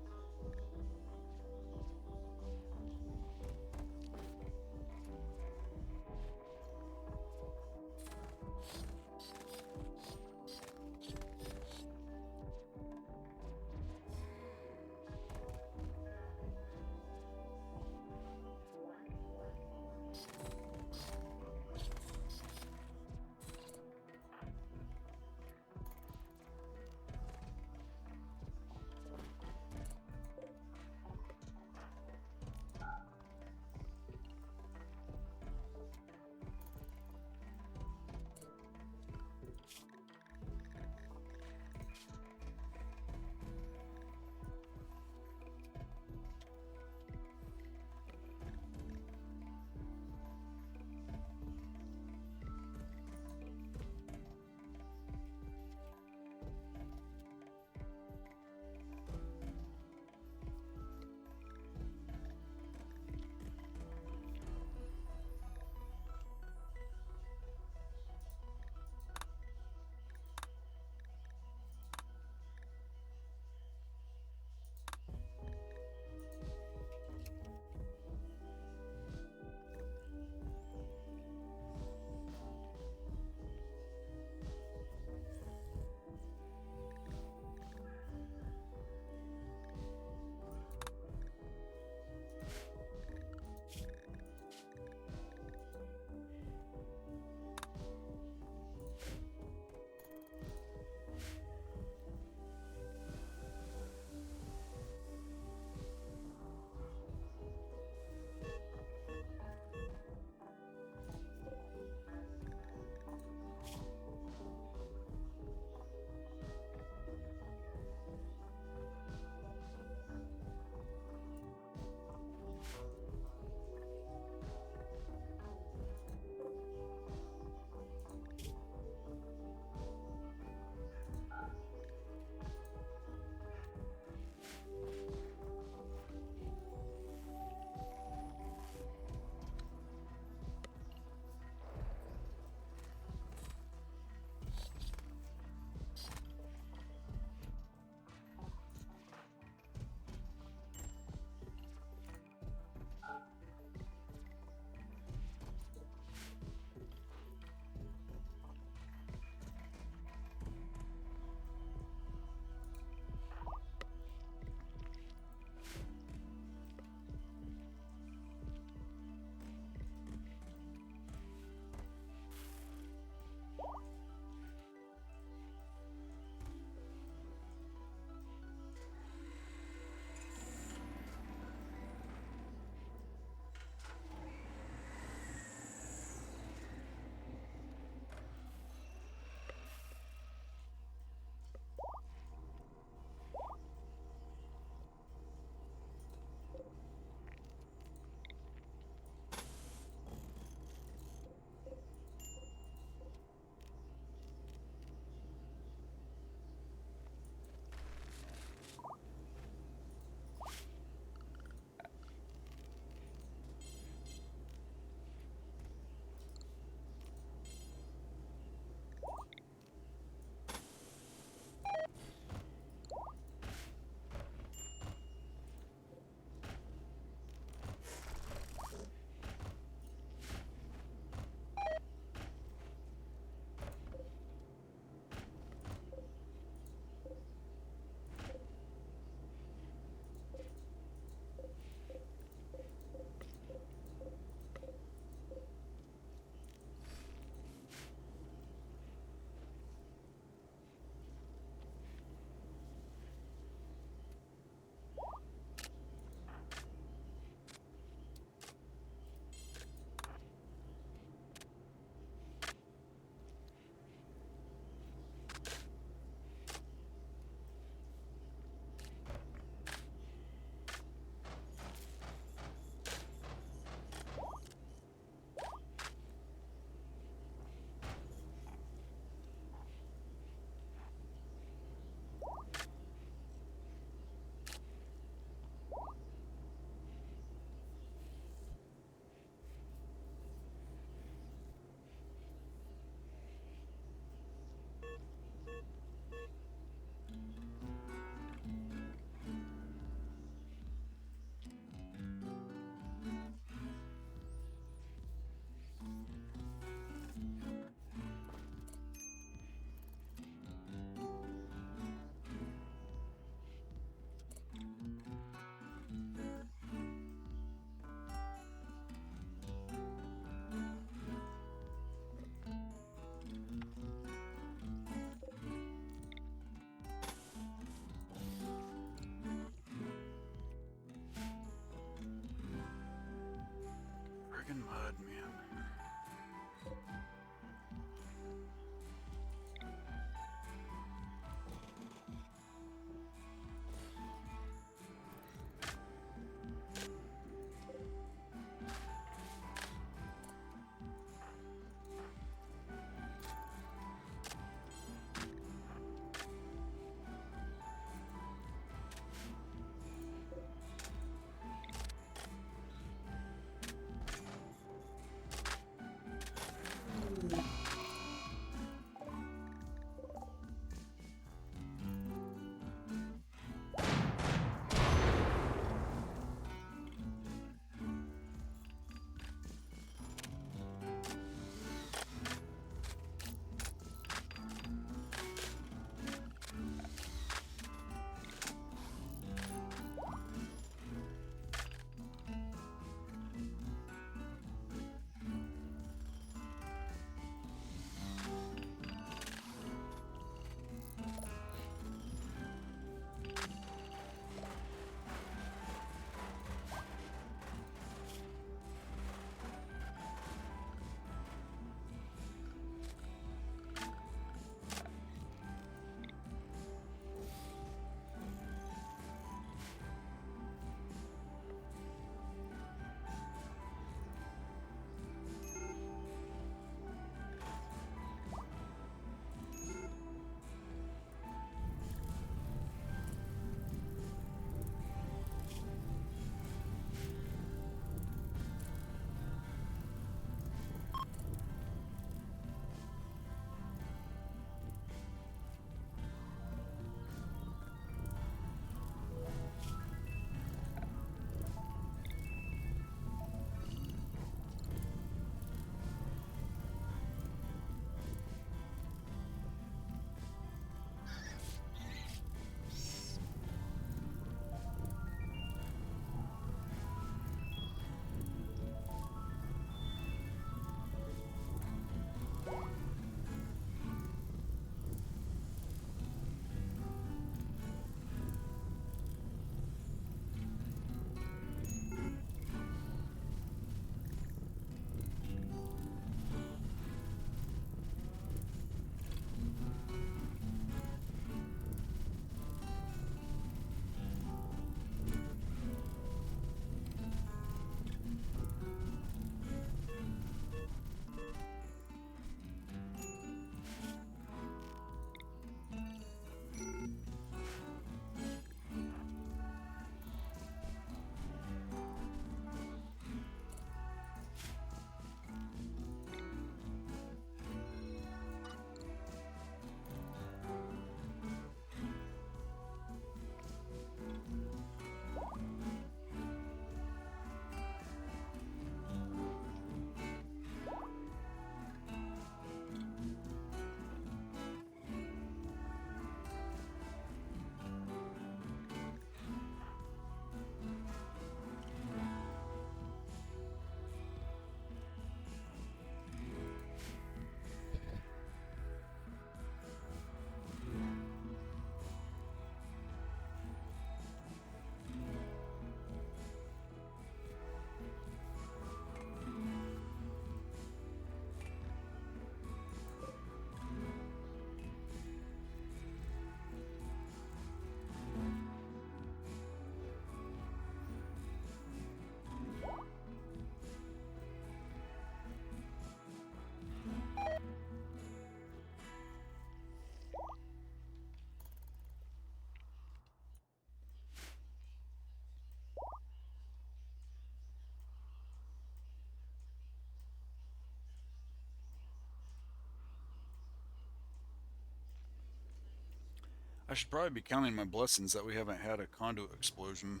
I should probably be counting my blessings that we haven't had a conduit explosion.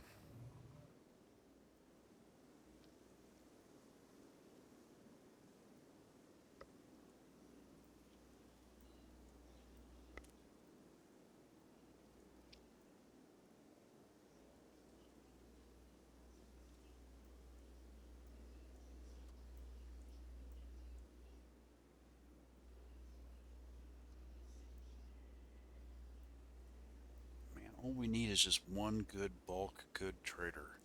Man, all we need is just one good bulk good trader.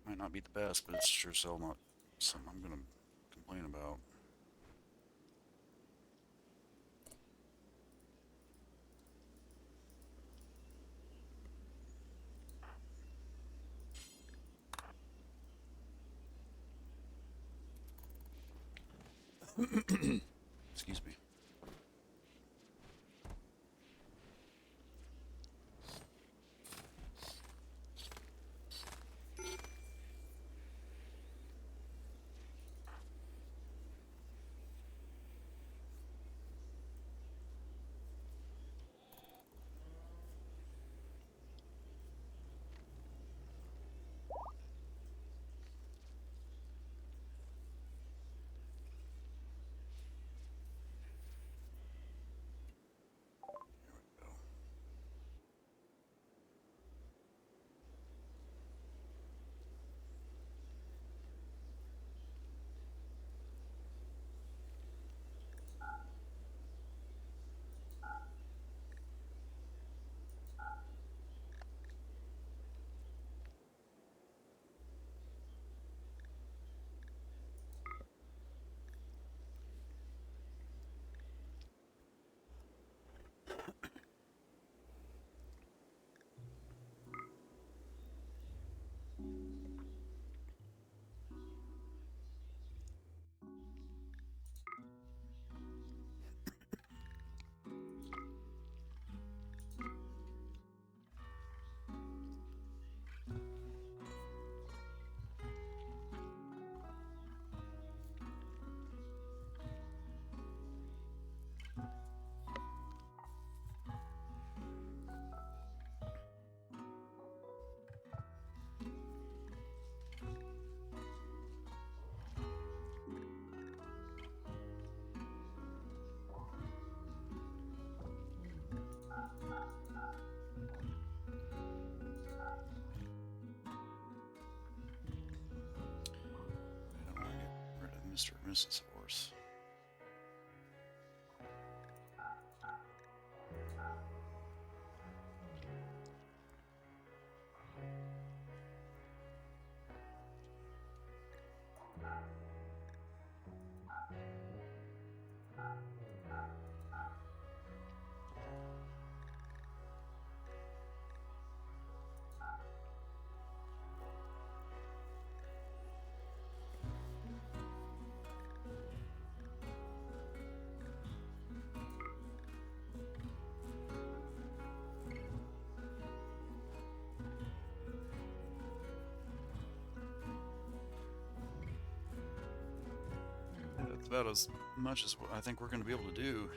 Might not be the best, but it's sure still not something I'm gonna complain about. Excuse me. Mr. and Mrs. Horse. That's about as much as I think we're going to be able to do.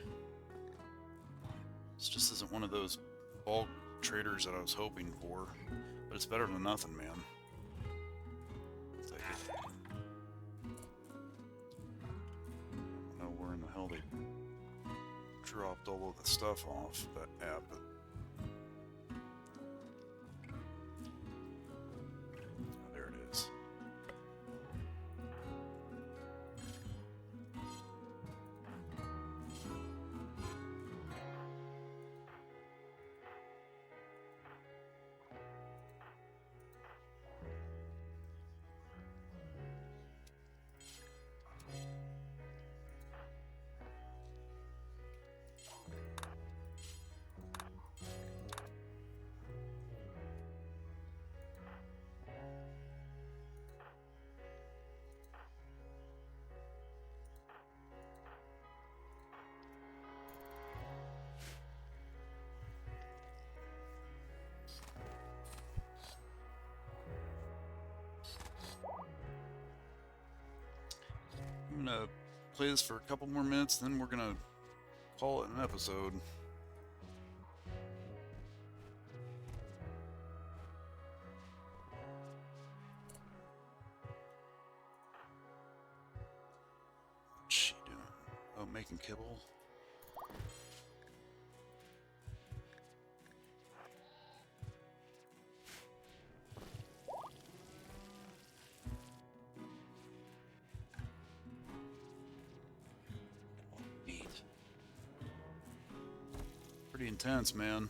This just isn't one of those bulk traders that I was hoping for, but it's better than nothing, man. I'll take it. I don't know where in the hell they dropped all of the stuff off, but yeah, but there it is. I'm gonna play this for a couple more minutes, then we're gonna call it an episode. What's she doing? Oh, making kibble. Neat. Pretty intense, man.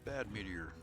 Bad meteor.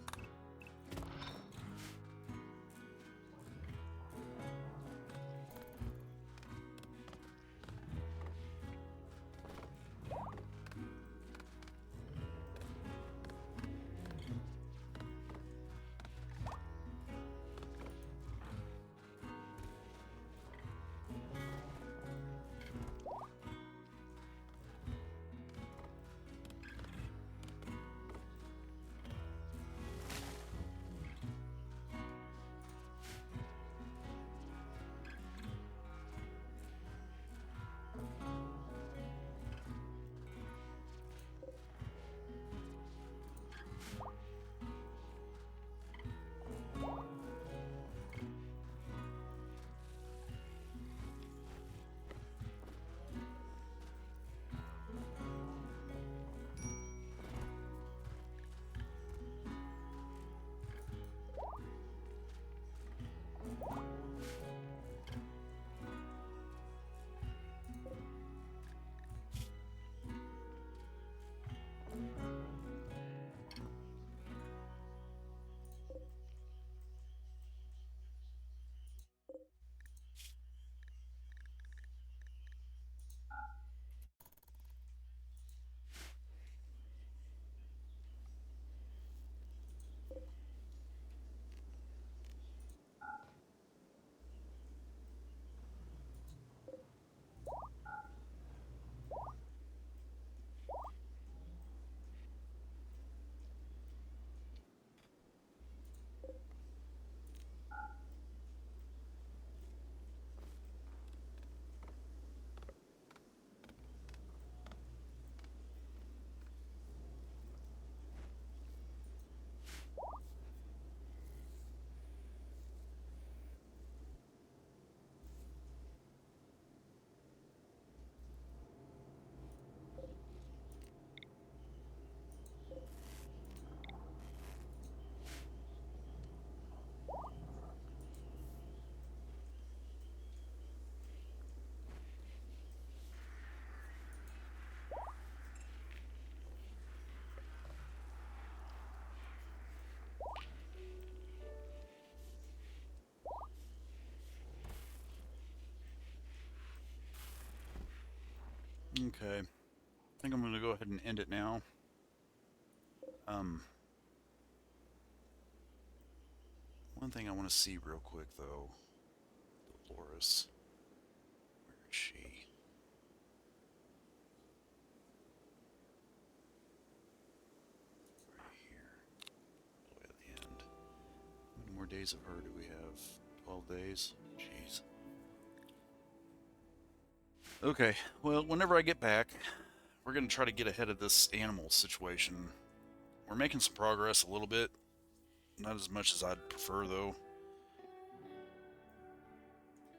Okay. I think I'm going to go ahead and end it now. One thing I want to see real quick, though. Dolores. Where is she? Right here. All the way at the end. How many more days of her do we have? 12 days? Jeez. Okay, well, whenever I get back, we're going to try to get ahead of this animal situation. We're making some progress a little bit. Not as much as I'd prefer, though.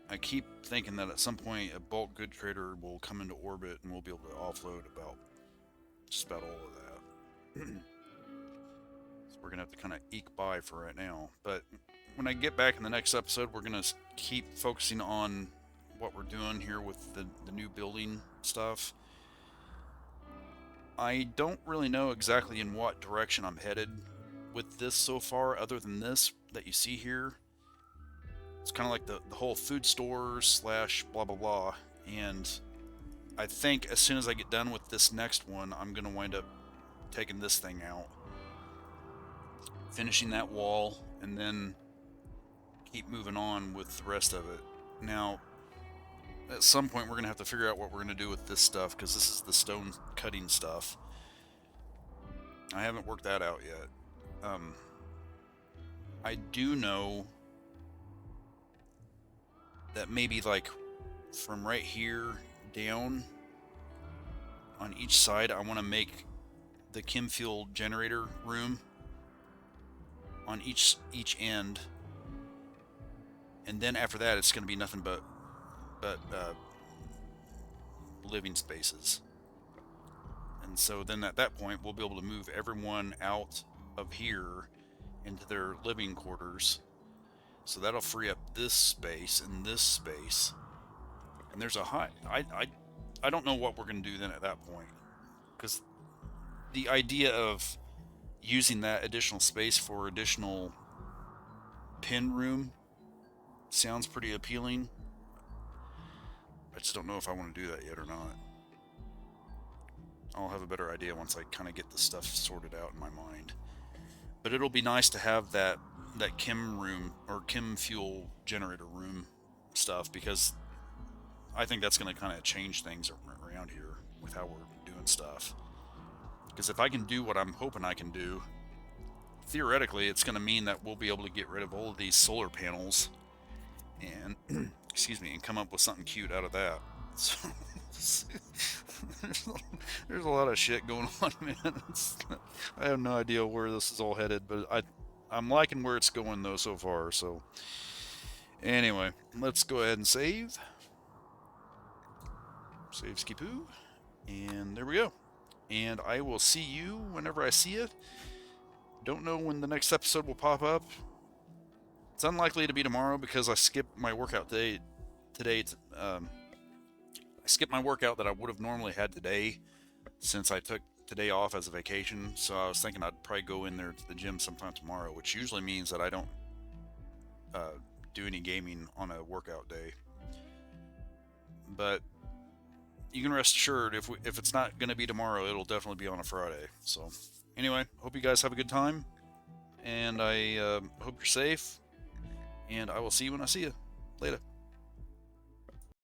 I keep thinking that at some point a bulk good trader will come into orbit and we'll be able to offload about just about all of that. So we're going to have to kind of eke by for right now. But when I get back in the next episode, we're going to keep focusing on what we're doing here with the new building stuff. I don't really know exactly in what direction I'm headed with this so far, other than this that you see here. It's kind of like the whole food stores slash blah blah blah, and I think as soon as I get done with this next one, I'm going to wind up taking this thing out, finishing that wall, and then keep moving on with the rest of it. Now, at some point, we're going to have to figure out what we're going to do with this stuff, because this is the stone cutting stuff. I haven't worked that out yet. I do know that maybe like from right here down on each side, I want to make the chem fuel generator room on each end, and then after that it's going to be nothing but living spaces. And so then at that point we'll be able to move everyone out of here into their living quarters. So that'll free up this space and this space. And there's a high... I don't know what we're going to do then at that point. Because the idea of using that additional space for additional pen room sounds pretty appealing. I just don't know if I want to do that yet or not. I'll have a better idea once I kind of get the stuff sorted out in my mind. But it'll be nice to have that chem room or chem fuel generator room stuff, because I think that's going to kind of change things around here with how we're doing stuff. Because if I can do what I'm hoping I can do, theoretically it's going to mean that we'll be able to get rid of all of these solar panels and excuse me, and come up with something cute out of that. So there's a lot of shit going on, man. I have no idea where this is all headed, but I'm liking where it's going though so far. So anyway, let's go ahead and save skipoo, and there we go. And I will see you whenever I see it. Don't know when the next episode will pop up. It's unlikely to be tomorrow because I skipped my workout today. I skipped my workout that I would have normally had today, since I took today off as a vacation. So I was thinking I'd probably go in there to the gym sometime tomorrow, which usually means that I don't do any gaming on a workout day. But you can rest assured, if it's not going to be tomorrow, it'll definitely be on a Friday. So anyway, hope you guys have a good time, and I hope you're safe, and I will see you when I see you. Later.